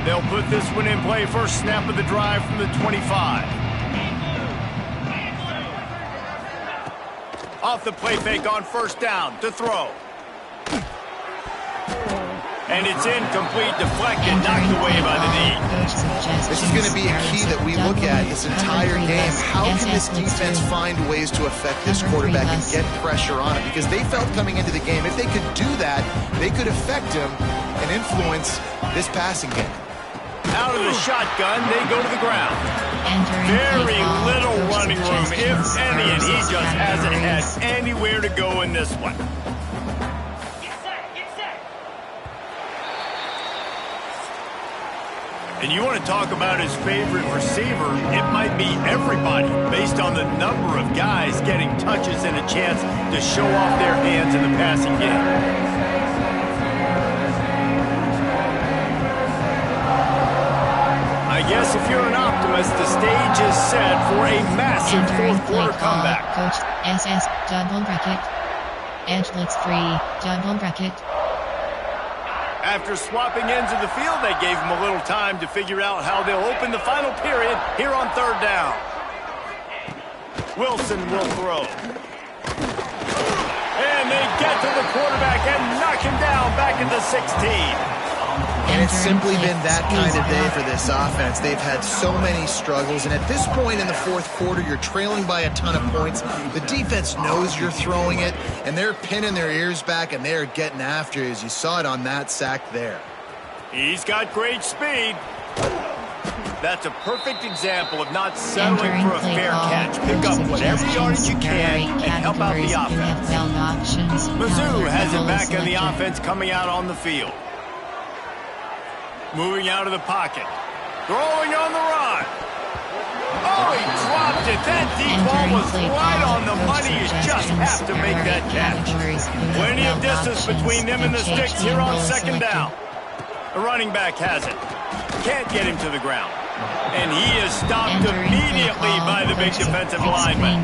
They'll put this one in play. First snap of the drive from the 25. Off the play fake on 1st down to throw. And it's incomplete, deflected, knocked away by the knee. This is going to be a key that we look at this entire game. How can this defense find ways to affect this quarterback and get pressure on him? Because they felt coming into the game, if they could do that, they could affect him and influence this passing game. Out of the shotgun, they go to the ground. Very little running room, if any, and he just hasn't had anywhere to go in this one. And you want to talk about his favorite receiver, it might be everybody, based on the number of guys getting touches and a chance to show off their hands in the passing game. I guess if you're an optimist, the stage is set for a massive fourth-quarter comeback. Coach, SS, double bracket. Edge blitz free, double bracket. After swapping ends of the field, they gave him a little time to figure out how they'll open the final period here on third down. Wilson will throw. And they get to the quarterback and knock him down back at the 16. And it's simply been that kind of day for this offense. They've had so many struggles, and at this point in the fourth quarter, you're trailing by a ton of points. The defense knows you're throwing it, and they're pinning their ears back, and they're getting after you, as you saw it on that sack there. He's got great speed. That's a perfect example of not settling for a fair catch. Pick up whatever yardage you can and help out the offense. Mizzou has it back in the offense coming out on the field. Moving out of the pocket. Throwing on the run. Oh, he dropped it. That deep ball was right on the money. You just have to make that catch. Plenty of distance between them and the sticks here on second down. The running back has it. Can't get him to the ground. And he is stopped immediately by the big defensive lineman.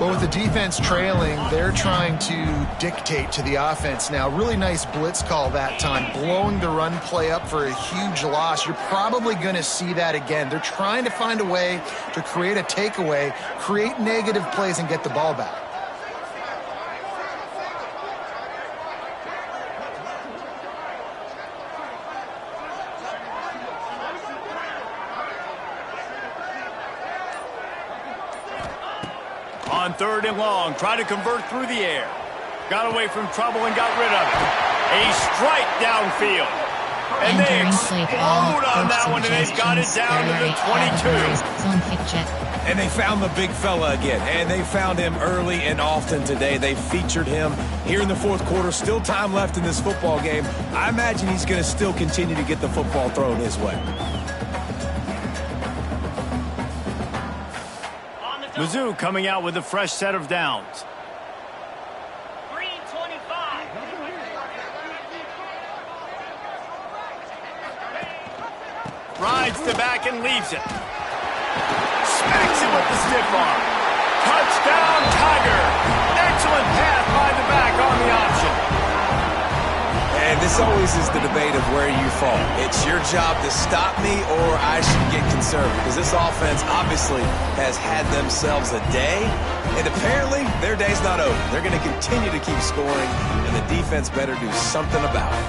Well, with the defense trailing, they're trying to dictate to the offense now. Really nice blitz call that time, blowing the run play up for a huge loss. You're probably going to see that again. They're trying to find a way to create a takeaway, create negative plays, and get the ball back. On third and long, try to convert through the air. Got away from trouble and got rid of it. A strike downfield. And they explode on that one, and they've got it down to the 22. And they found the big fella again, and they found him early and often today. They featured him here in the fourth quarter. Still time left in this football game. I imagine he's going to still continue to get the football thrown his way. Mizzou coming out with a fresh set of downs. 3:25. Rides the back and leaves it. Smacks it with the stiff arm. Touchdown, Tiger. Excellent pass by the back on the option. And this always is the debate of where you fall. It's your job to stop me or I should get concerned, because this offense obviously has had themselves a day, and apparently their day's not over. They're going to continue to keep scoring, and the defense better do something about it.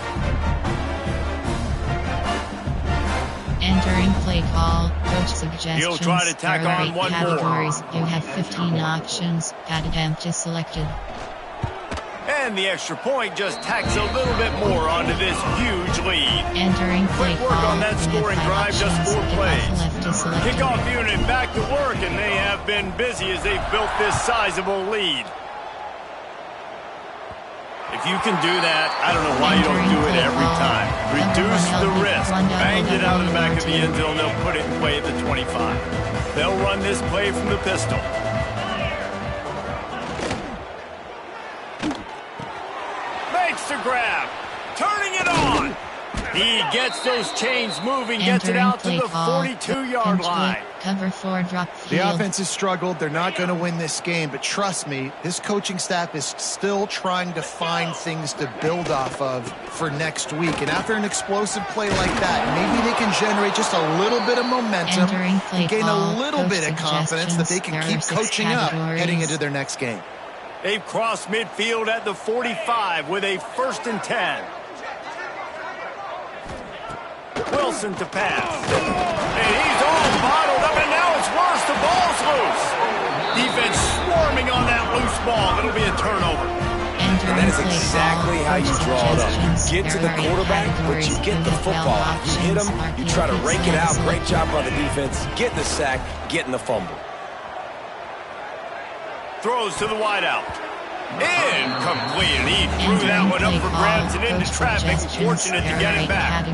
Entering play call, coach suggestions. He'll try to tack on one categories. more. You have 15 options. Added empty selected. And the extra point just tacks a little bit more onto this huge lead. Entering play Quick work call. on that scoring drive, just 4 plays. Kickoff Kickoff unit back to work, and they have been busy as they've built this sizable lead. If you can do that, I don't know why you don't do it every time. Reduce the risk. Banged it out of the back of the end zone. They'll put it in play at the 25. They'll run this play from the pistol. Makes the grab. Turning it on. He gets those chains moving, gets it out to the 42-yard line. Cover 4 drop field. The offense has struggled. They're not going to win this game, but trust me, this coaching staff is still trying to find things to build off of for next week. And after an explosive play like that, maybe they can generate just a little bit of momentum and gain a little bit of confidence that they can keep coaching up heading into their next game. They've crossed midfield at the 45 with a 1st and 10. Wilson to pass. And he's all bottled up, and now it's worse. The ball's loose. Defense swarming on that loose ball. It'll be a turnover. And that is exactly how you draw it up. You get to the quarterback, but you get the football. You hit him, you try to rake it out. Great job by the defense. Getting the sack, getting the fumble. Throws to the wideout. Incomplete. And he threw that one up for grabs and into traffic. Fortunate to get it back.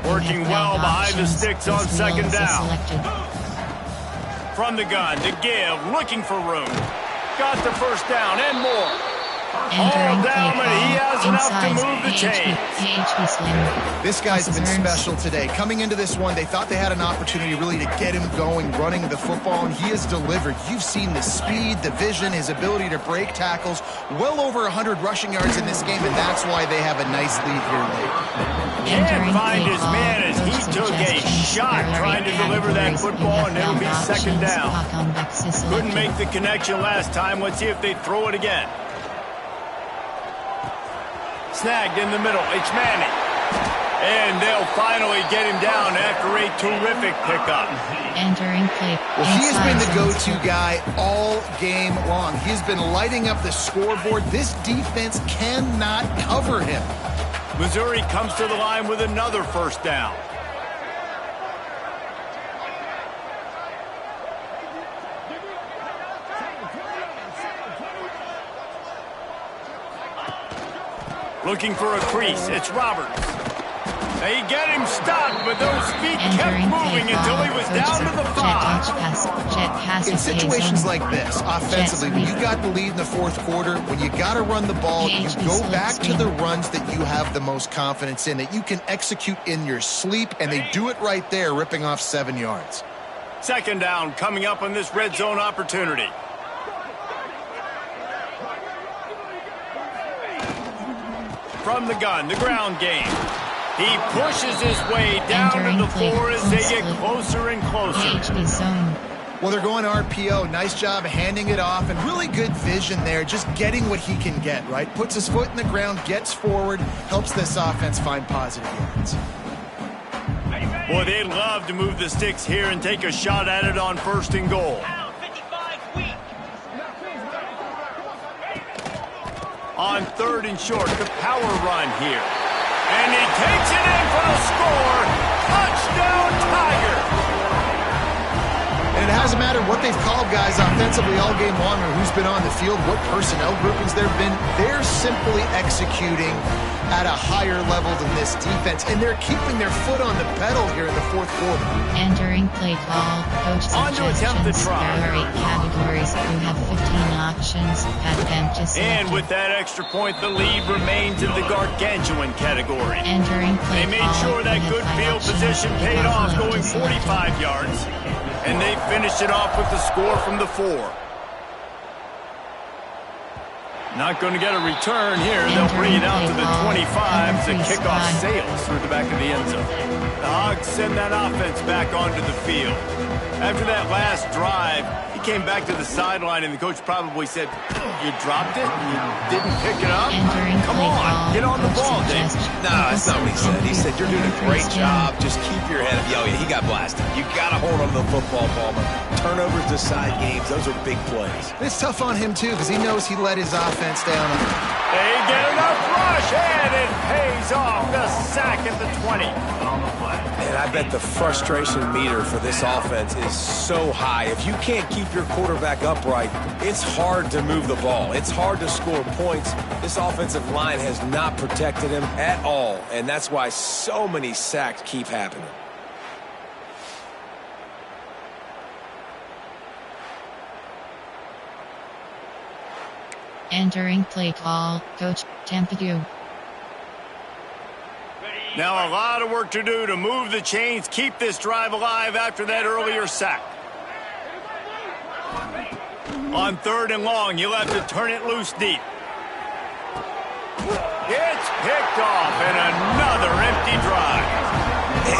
Working well behind the sticks on second down. From the gun to give, looking for room. Got the first down and more. All down, but he has enough to move the chains. This guy's been special today. Coming into this one, they thought they had an opportunity really to get him going, running the football, and he has delivered. You've seen the speed, the vision, his ability to break tackles. Well over 100 rushing yards in this game, and that's why they have a nice lead here late. Can't find his man as he took a shot trying to deliver that football, and it'll be second down. Couldn't make the connection last time. Let's see if they throw it again. Snagged in the middle. It's Manning. And they'll finally get him down after a terrific pickup. Entering play. Well, he has been the go-to guy all game long. He's been lighting up the scoreboard. This defense cannot cover him. Missouri comes to the line with another first down. Looking for a crease. It's Roberts. They get him stopped, but those feet kept moving until he was down to the 5. In situations like this, offensively, when you got the lead in the fourth quarter, when you got to run the ball, you go back to the runs that you have the most confidence in, that you can execute in your sleep, and they do it right there, ripping off 7 yards. Second down coming up on this red zone opportunity. From the gun, the ground game. He pushes his way down to the floor as they get closer and closer. Well, they're going RPO. Nice job handing it off, and really good vision there, just getting what he can get, right? Puts his foot in the ground, gets forward, helps this offense find positive yards. Boy, they'd love to move the sticks here and take a shot at it on first and goal. On third and short, the power run here. And he takes it in for the score. Touchdown, Tiger. And it hasn't mattered what they've called guys offensively all game long or who's been on the field, what personnel groupings there have been. They're simply executing at a higher level than this defense, and they're keeping their foot on the pedal here in the fourth quarter. Entering play call, coach suggestions. There are 8 categories. You have 15 options. And with that extra point, the lead remains in the gargantuan category. Entering play they made sure that good field position paid off, going 45 yards. And they finished it off with the score from the 4. Not going to get a return here. They'll bring it out to the 25 as the kickoff sails through the back of the end zone. The Hogs send that offense back onto the field. After that last drive, he came back to the sideline, and the coach probably said, "You dropped it? You didn't pick it up? Come on, get on the ball, Dave." No, that's not what he said. He said, "You're doing a great job. Just keep your head up." Oh, yeah, he got blasted. You got to hold on to the football, Palmer. Turnovers decide games. Those are big plays. It's tough on him, too, because he knows he let his offense down. They get enough rush, and it pays off. The sack at the 20. And I bet the frustration meter for this offense is so high. If you can't keep your quarterback upright, it's hard to move the ball. It's hard to score points. This offensive line has not protected him at all, and that's why so many sacks keep happening. Entering play call, Coach Tempadu. Now a lot of work to do to move the chains, keep this drive alive after that earlier sack. On third and long, you'll have to turn it loose deep. It's picked off, and another empty drive.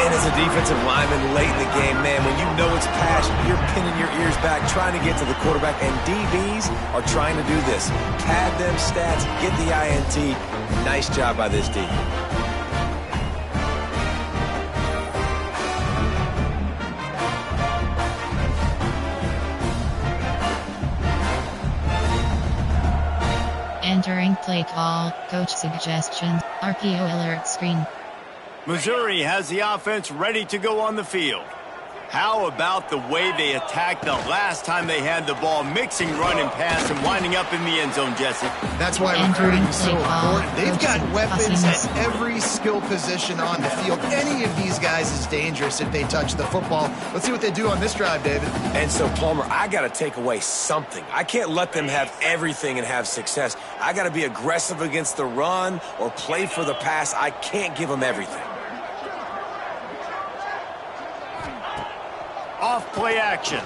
And as a defensive lineman late in the game, man, when you know it's passion, you're pinning your ears back, trying to get to the quarterback, and DBs are trying to do this. Pad them stats, get the INT. Nice job by this D. play call, coach suggestions, RPO alert screen. Missouri has the offense ready to go on the field. How about the way they attacked the last time they had the ball, mixing run and pass and winding up in the end zone, Jesse? That's why recruiting is so important. They've got weapons at every skill position on the field. Any of these guys is dangerous if they touch the football. Let's see what they do on this drive, David. And so, Palmer, I got to take away something. I can't let them have everything and have success. I got to be aggressive against the run or play for the pass. I can't give them everything. Off play action.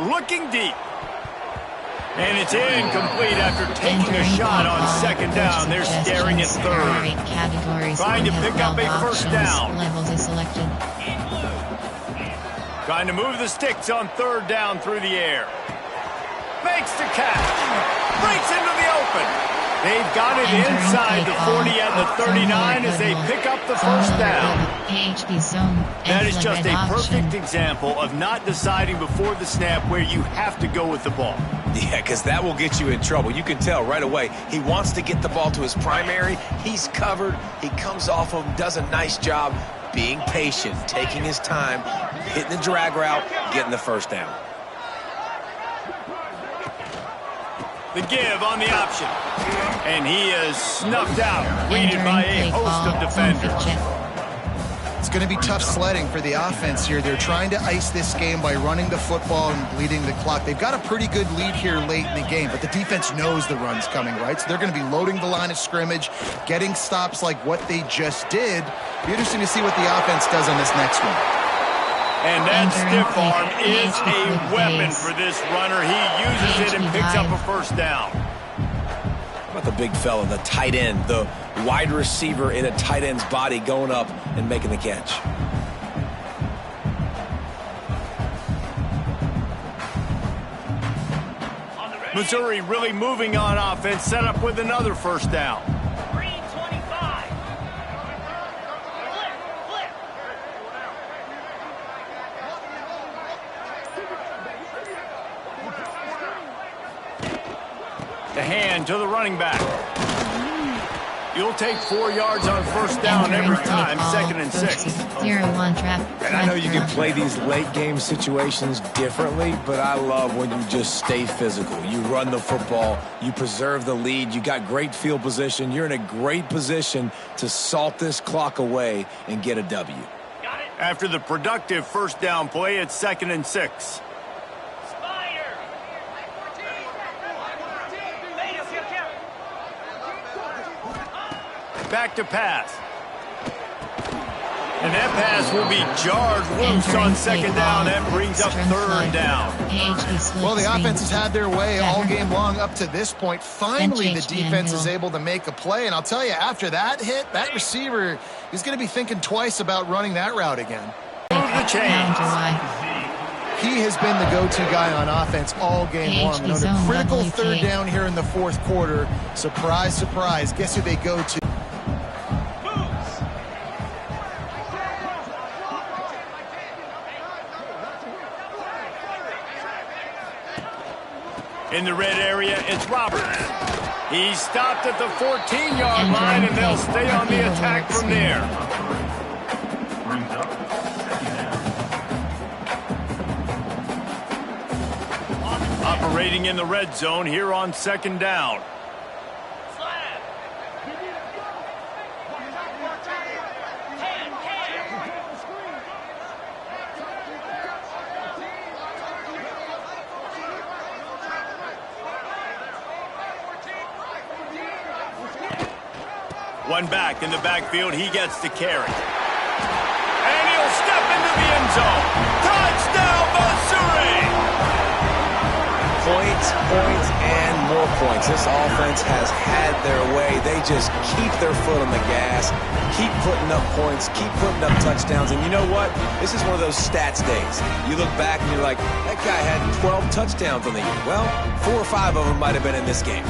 Looking deep. And it's incomplete after taking a shot on second down. They're staring at third. Trying to pick up a first down. Levels is selected. Trying to move the sticks on third down through the air. Makes the catch. Breaks into the open. They've got it inside the 40 and the 39 as they pick up the first down. That is just a perfect example of not deciding before the snap where you have to go with the ball. Yeah, because that will get you in trouble. You can tell right away. He wants to get the ball to his primary. He's covered. He comes off him, does a nice job being patient, taking his time, hitting the drag route, getting the first down. The give on the option. And he is snuffed out, greeted by a host of defenders. It's going to be tough sledding for the offense here. They're trying to ice this game by running the football and bleeding the clock. They've got a pretty good lead here late in the game, but the defense knows the run's coming, right? So they're going to be loading the line of scrimmage, getting stops like what they just did. Be interesting to see what the offense does on this next one. And that stiff arm is a weapon for this runner. He uses it and picks up a first down. How about the big fella, the tight end, the wide receiver in a tight end's body going up and making the catch? Missouri really moving on offense, set up with another first down. The hand to the running back. You'll take 4 yards on first down every time, 2nd and 6. 0-1 trap. And I know you can play these late game situations differently, but I love when you just stay physical. You run the football, you preserve the lead, you got great field position, you're in a great position to salt this clock away and get a W. After the productive first down play, it's 2nd and 6. Back to pass. And that pass will be jarred loose on second down. That brings up third down. Well, the offense has had their way all game long up to this point. Finally, the defense is able to make a play. And I'll tell you, after that hit, that receiver is going to be thinking twice about running that route again. Move the chains. He has been the go-to guy on offense all game long. On a critical third down here in the fourth quarter. Surprise, surprise. Guess who they go to? In the red area, it's Roberts. He stopped at the 14-yard line, and they'll stay on the attack from there. Operating in the red zone here on second down. One back in the backfield. He gets the carry. And he'll step into the end zone. Touchdown, Missouri! Points, points, and more points. This offense has had their way. They just keep their foot on the gas, keep putting up points, keep putting up touchdowns. And you know what? This is one of those stats days. You look back and you're like, that guy had 12 touchdowns on the year. Well, 4 or 5 of them might have been in this game.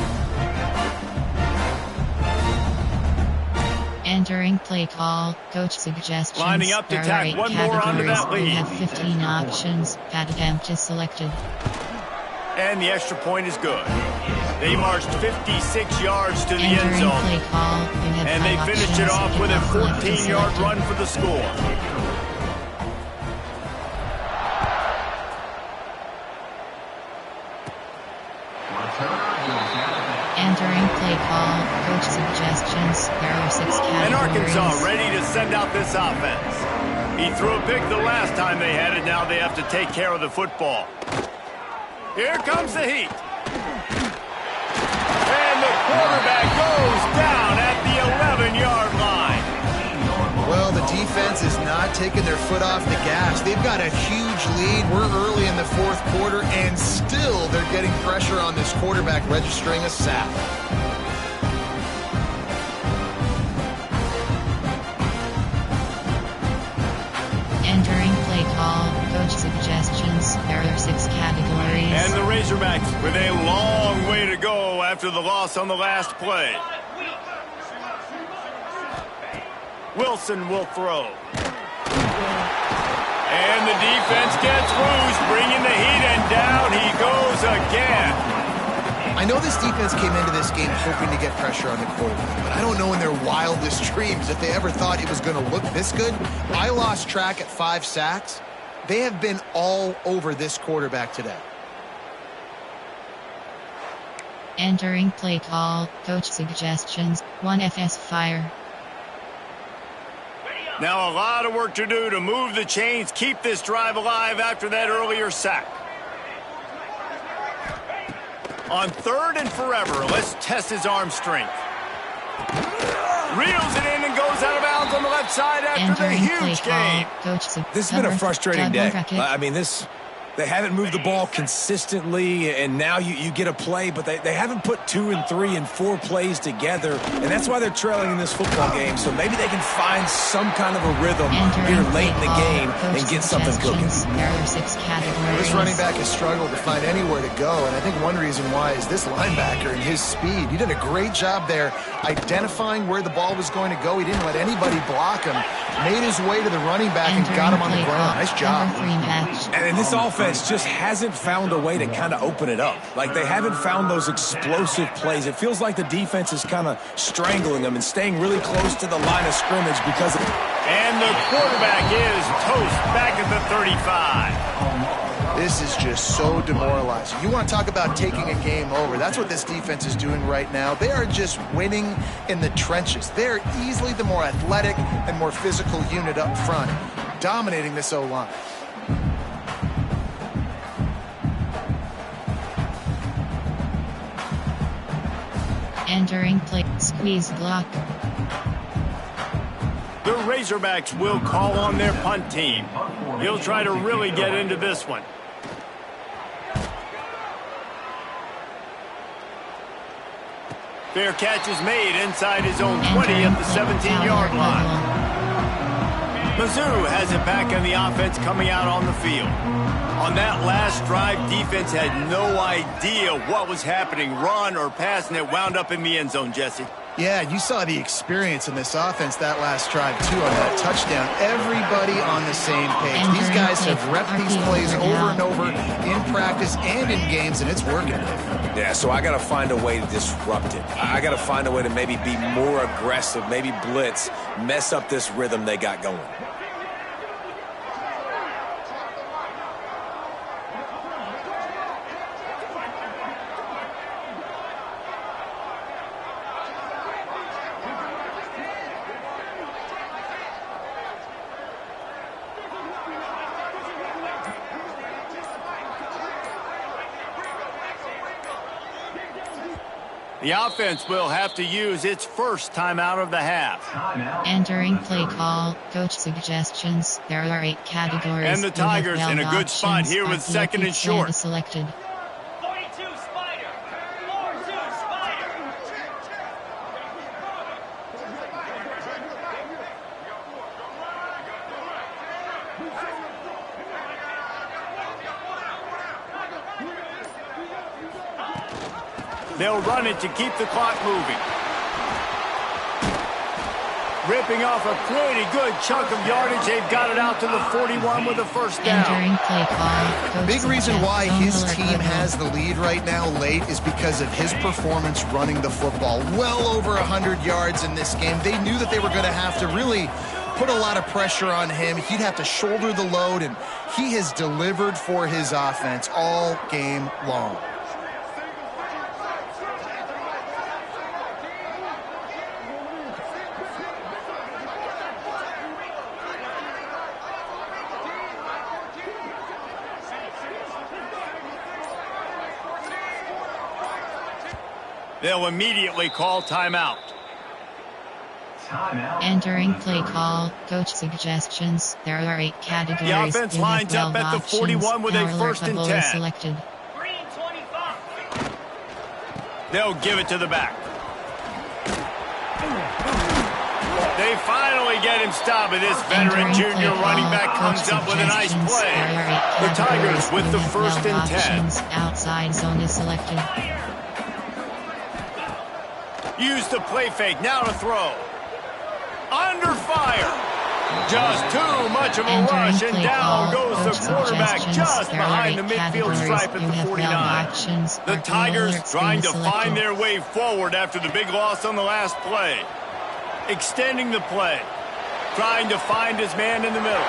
Entering play call, coach suggestions. Lining up to tack one more onto that lead. We have 15 options. Pat attempt is selected. And the extra point is good. They marched 56 yards to the end zone. And they finished it off with a 14-yard run for the score. Entering play call, coach suggestions, there are 6 categories. And Arkansas ready to send out this offense. He threw a pick the last time they had it. Now they have to take care of the football. Here comes the heat. And the quarterback goes down at the 11-yard line. Well, the defense is not taking their foot off the gas. They've got a huge lead. We're early in the fourth quarter, and still they're getting pressure on this quarterback, registering a sack. Entering play call, coach suggestions, there are 6 categories. And the Razorbacks with a long way to go after the loss on the last play. Wilson will throw. And the defense gets loose, bringing the heat, and down he goes again. I know this defense came into this game hoping to get pressure on the quarterback, but I don't know in their wildest dreams if they ever thought it was going to look this good. I lost track at 5 sacks. They have been all over this quarterback today. Entering play call, coach suggestions, 1 FS fire. Now a lot of work to do to move the chains, keep this drive alive after that earlier sack. On 3rd and forever, let's test his arm strength. Reels it in and goes out of bounds on the left side after the huge gain. This has been a frustrating day. I mean, they haven't moved the ball consistently, and now you get a play, but they haven't put 2 and 3 and 4 plays together, and that's why they're trailing in this football game. So maybe they can find some kind of a rhythm here late in the game and get something cooking. This running back has struggled to find anywhere to go, and I think one reason why is this linebacker and his speed. He did a great job there identifying where the ball was going to go. He didn't let anybody block him. Made his way to the running back and got him on the ground. Nice job. And in this offense just hasn't found a way to kind of open it up. Like, they haven't found those explosive plays. It feels like the defense is kind of strangling them and staying really close to the line of scrimmage because of it. And the quarterback is toast back at the 35. This is just so demoralizing. You want to talk about taking a game over. That's what this defense is doing right now. They are just winning in the trenches. They're easily the more athletic and more physical unit up front, dominating this O-line. Entering play, squeeze block. The Razorbacks will call on their punt team. He'll try to really get into this one. Fair catch is made inside his own 20 at the 17-yard line. Mizzou has it back in the offense coming out on the field. On that last drive, defense had no idea what was happening, run or pass, and it wound up in the end zone, Jesse. Yeah, you saw the experience in this offense that last drive, too, on that touchdown. Everybody on the same page. These guys have repped these plays over and over in practice and in games, and it's working. Yeah, so I got to find a way to disrupt it. I got to find a way to maybe be more aggressive, maybe blitz, mess up this rhythm they got going. The offense will have to use its first timeout of the half. Entering play call, coach suggestions. There are 8 categories. And the Tigers in a good spot here with 2nd and short. Selected. 42 Spider. 42 Spider. They'll run it to keep the clock moving. Ripping off a pretty good chunk of yardage. They've got it out to the 41 with a first down. Entering play call. Big reason why his team has the lead right now late is because of his performance running the football. Well over 100 yards in this game. They knew that they were going to have to really put a lot of pressure on him. He'd have to shoulder the load, and he has delivered for his offense all game long. They'll immediately call timeout. Entering play call, coach suggestions. There are 8 categories. The offense lines up at the 41 with a first and 10. Selected. Green 25. They'll give it to the back. They finally get him stopped, and this veteran junior running back comes up with a nice play. The Tigers with the first and 10. Outside zone is selected. Use the play fake, now to throw. Under fire. Just too much of a rush, and down goes the quarterback just behind the midfield stripe at the 49. The Tigers trying to find their way forward after the big loss on the last play. Extending the play. Trying to find his man in the middle.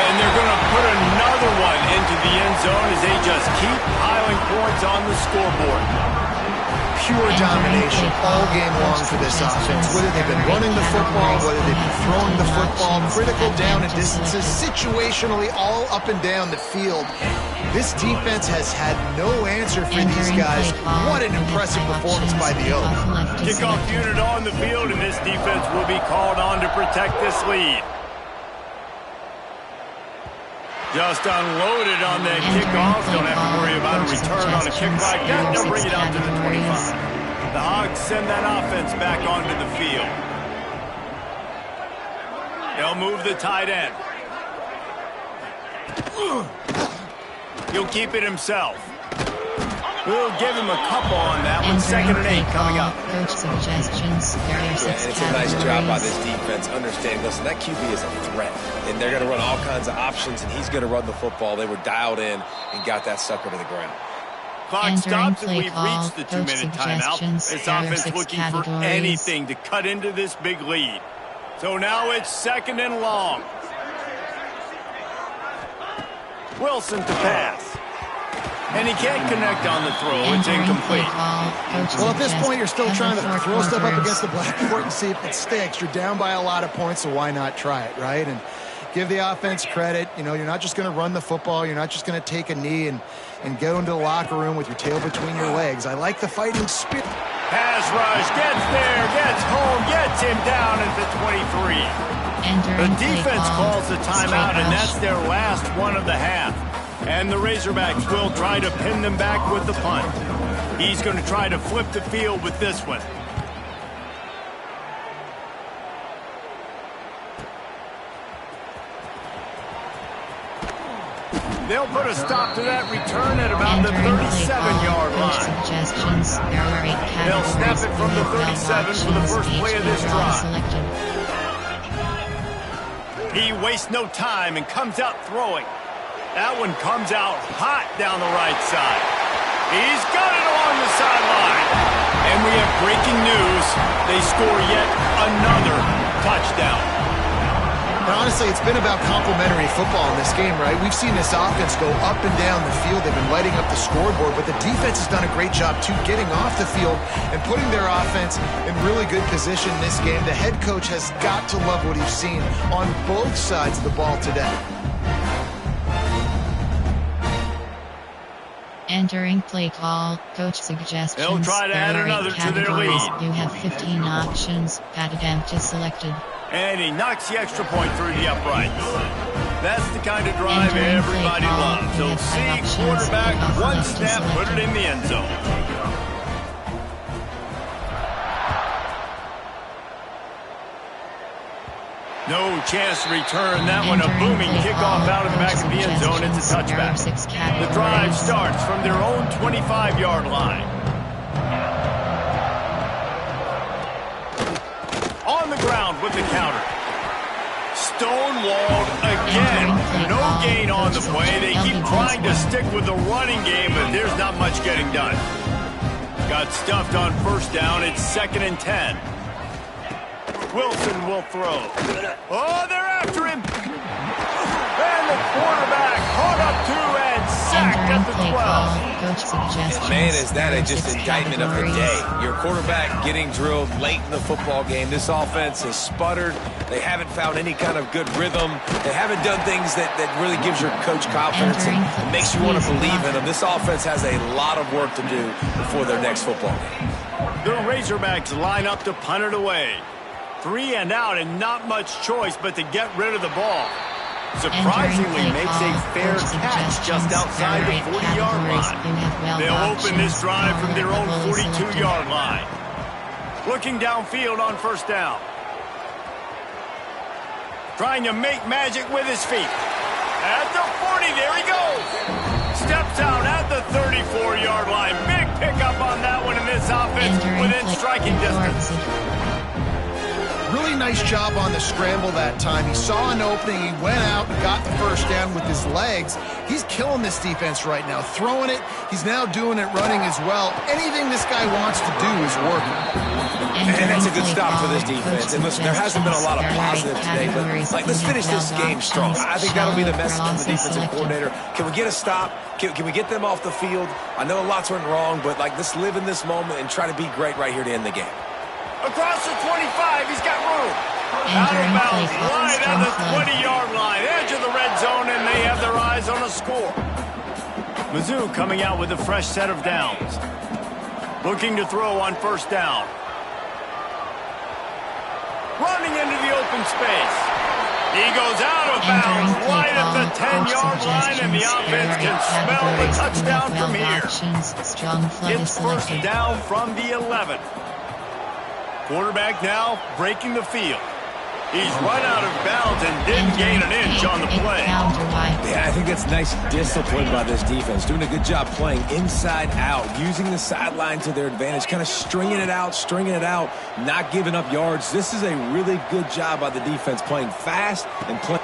And they're going to put another one into the end zone as they just keep piling points on the scoreboard. Pure domination all game long for this offense. Whether they've been running the football, whether they've been throwing the football, critical down and distances, situationally all up and down the field. This defense has had no answer for these guys. What an impressive performance by the Oak. Kickoff unit on the field, and this defense will be called on to protect this lead. Just unloaded on that kickoff. Don't have to worry about a return on a kick like that. They'll bring it out to the 25. The Hogs send that offense back onto the field. They'll move the tight end. He'll keep it himself. We'll give him a couple on that one. 2nd and 8 coming up. Coach suggestions. There are 6 it's a nice job by this defense. Understand, listen, that QB is a threat. And they're going to run all kinds of options, and he's going to run the football. They were dialed in and got that sucker to the ground. Clock stops, and we've reached the 2-minute timeout. This offense looking for anything to cut into this big lead. So now it's 2nd and long. Wilson to pass. And he can't connect on the throw. It's incomplete. Well, at this point, you're still trying to throw stuff up against the blackboard and see if it sticks. You're down by a lot of points, so why not try it, right? And give the offense credit. You know, you're not just going to run the football. You're not just going to take a knee and go into the locker room with your tail between your legs. I like the fighting spirit. Pass rush, gets there, gets home, gets him down at the 23. The defense calls the timeout, and that's their last one of the half. And the Razorbacks will try to pin them back with the punt. He's going to try to flip the field with this one. They'll put a stop to that return at about the 37-yard line. They'll snap it from the 37 for the first play of this drive. He wastes no time and comes out throwing. That one comes out hot down the right side. He's got it along the sideline. And we have breaking news. They score yet another touchdown. But honestly, it's been about complementary football in this game, right? We've seen this offense go up and down the field. They've been lighting up the scoreboard, but the defense has done a great job, too, getting off the field and putting their offense in really good position in this game. The head coach has got to love what he's seen on both sides of the ball today. Entering play call, coach suggestions. They'll try to add another to their lead. You have 15 options. Padded empty selected. And he knocks the extra point through the uprights. That's the kind of drive everybody loves. He'll see quarterback, one snap, put it in the end zone. No chance to return that one. A booming kickoff out of the back of the end zone. It's a touchback. The drive starts from their own 25-yard line. on the ground with the counter. Stonewalled again. No gain on the play. They keep trying to stick with the running game, but there's not much getting done. Got stuffed on first down. It's 2nd and 10. Wilson will throw. Oh, they're after him. And the quarterback caught up to and sacked at the 12. Man, is that just indictment of the day. Your quarterback getting drilled late in the football game. This offense has sputtered. They haven't found any kind of good rhythm. They haven't done things that really gives your coach confidence and makes you want to believe in them. This offense has a lot of work to do before their next football game. The Razorbacks line up to punt it away. 3 and out and not much choice but to get rid of the ball. Surprisingly makes a fair catch just outside the 40-yard line. They'll open this drive from their own 42-yard line. Looking downfield on first down. Trying to make magic with his feet. At the 40, there he goes. Steps out at the 34-yard line. Big pickup on that one in this offense within striking distance. Really nice job on the scramble that time. He saw an opening, he went out and got the first down with his legs. He's killing this defense right now, throwing it. He's now doing it running as well. Anything this guy wants to do is working. And that's a good stop for this defense. And listen, there hasn't been a lot of positive today, but let's finish this game strong. I think that'll be the message from the defensive coordinator. Can we get a stop? Can we get them off the field? I know lots went wrong, but let's live in this moment and try to be great right here to end the game. Across the 25, he's got room. Out of bounds, right on the 20-yard line, edge of the red zone, and they have their eyes on a score. Mizzou coming out with a fresh set of downs. Looking to throw on first down. Running into the open space. He goes out of bounds, right at the 10-yard line, and the offense can smell the touchdown from here. It's first down from the 11. Quarterback now breaking the field. He's run out of bounds and didn't gain an inch on the play. Yeah, I think that's nice discipline by this defense. Doing a good job playing inside out, using the sideline to their advantage, kind of stringing it out, not giving up yards. This is a really good job by the defense, playing fast and playing.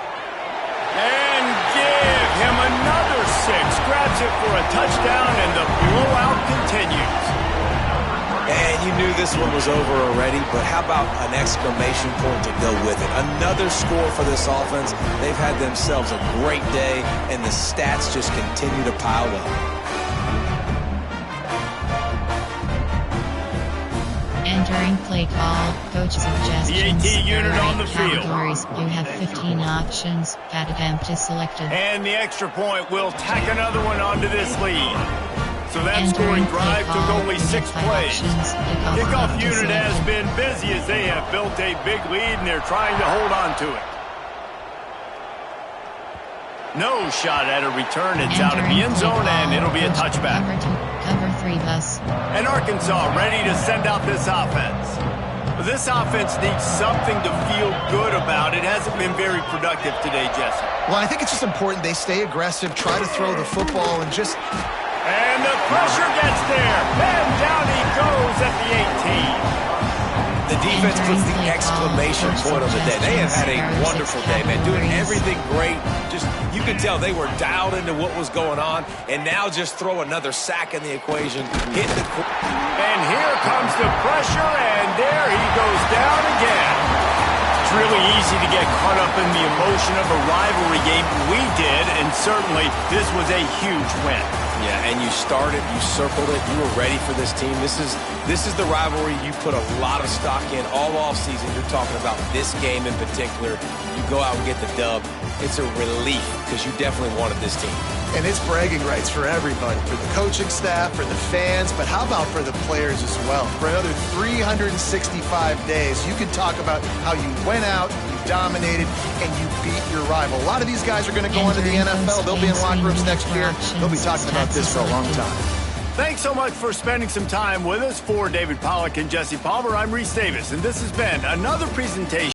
And give him another 6. Grabs it for a touchdown, and the blowout continues. And you knew this one was over already, but how about an exclamation point to go with it? Another score for this offense. They've had themselves a great day, and the stats just continue to pile up. Entering play call, coach suggestions. The AT unit on the field. You have 15 options. That attempt is selected. And the extra point will tack another one onto this lead. So that scoring drive took only 6 plays. Kickoff unit has been busy as they have built a big lead and they're trying to hold on to it. No shot at a return. It's out of the end zone and it'll be a touchback. Cover 3 bus. And Arkansas ready to send out this offense. This offense needs something to feel good about. It hasn't been very productive today, Jesse. Well, I think it's just important they stay aggressive, try to throw the football, and just... And the pressure gets there. And down he goes at the 18. The defense puts the exclamation point on the day. They have had a wonderful day, man. Doing everything great. Just, you could tell they were dialed into what was going on. And now just throw another sack in the equation. Hit the... And here comes the pressure, and there he goes down again. It's really easy to get caught up in the emotion of a rivalry game. We did, and certainly this was a huge win. Yeah, and you started, you circled it, you were ready for this team. This is the rivalry you put a lot of stock in all offseason. You're talking about this game in particular. You go out and get the dub. It's a relief because you definitely wanted this team. And it's bragging rights for everybody, for the coaching staff, for the fans, but how about for the players as well? For another 365 days, you can talk about how you went out, you dominated, and you beat your rival. A lot of these guys are going to go into the NFL. They'll be in locker rooms next year. They'll be talking about this for a long time. Thanks so much for spending some time with us. For David Pollack and Jesse Palmer, I'm Reese Davis, and this has been another presentation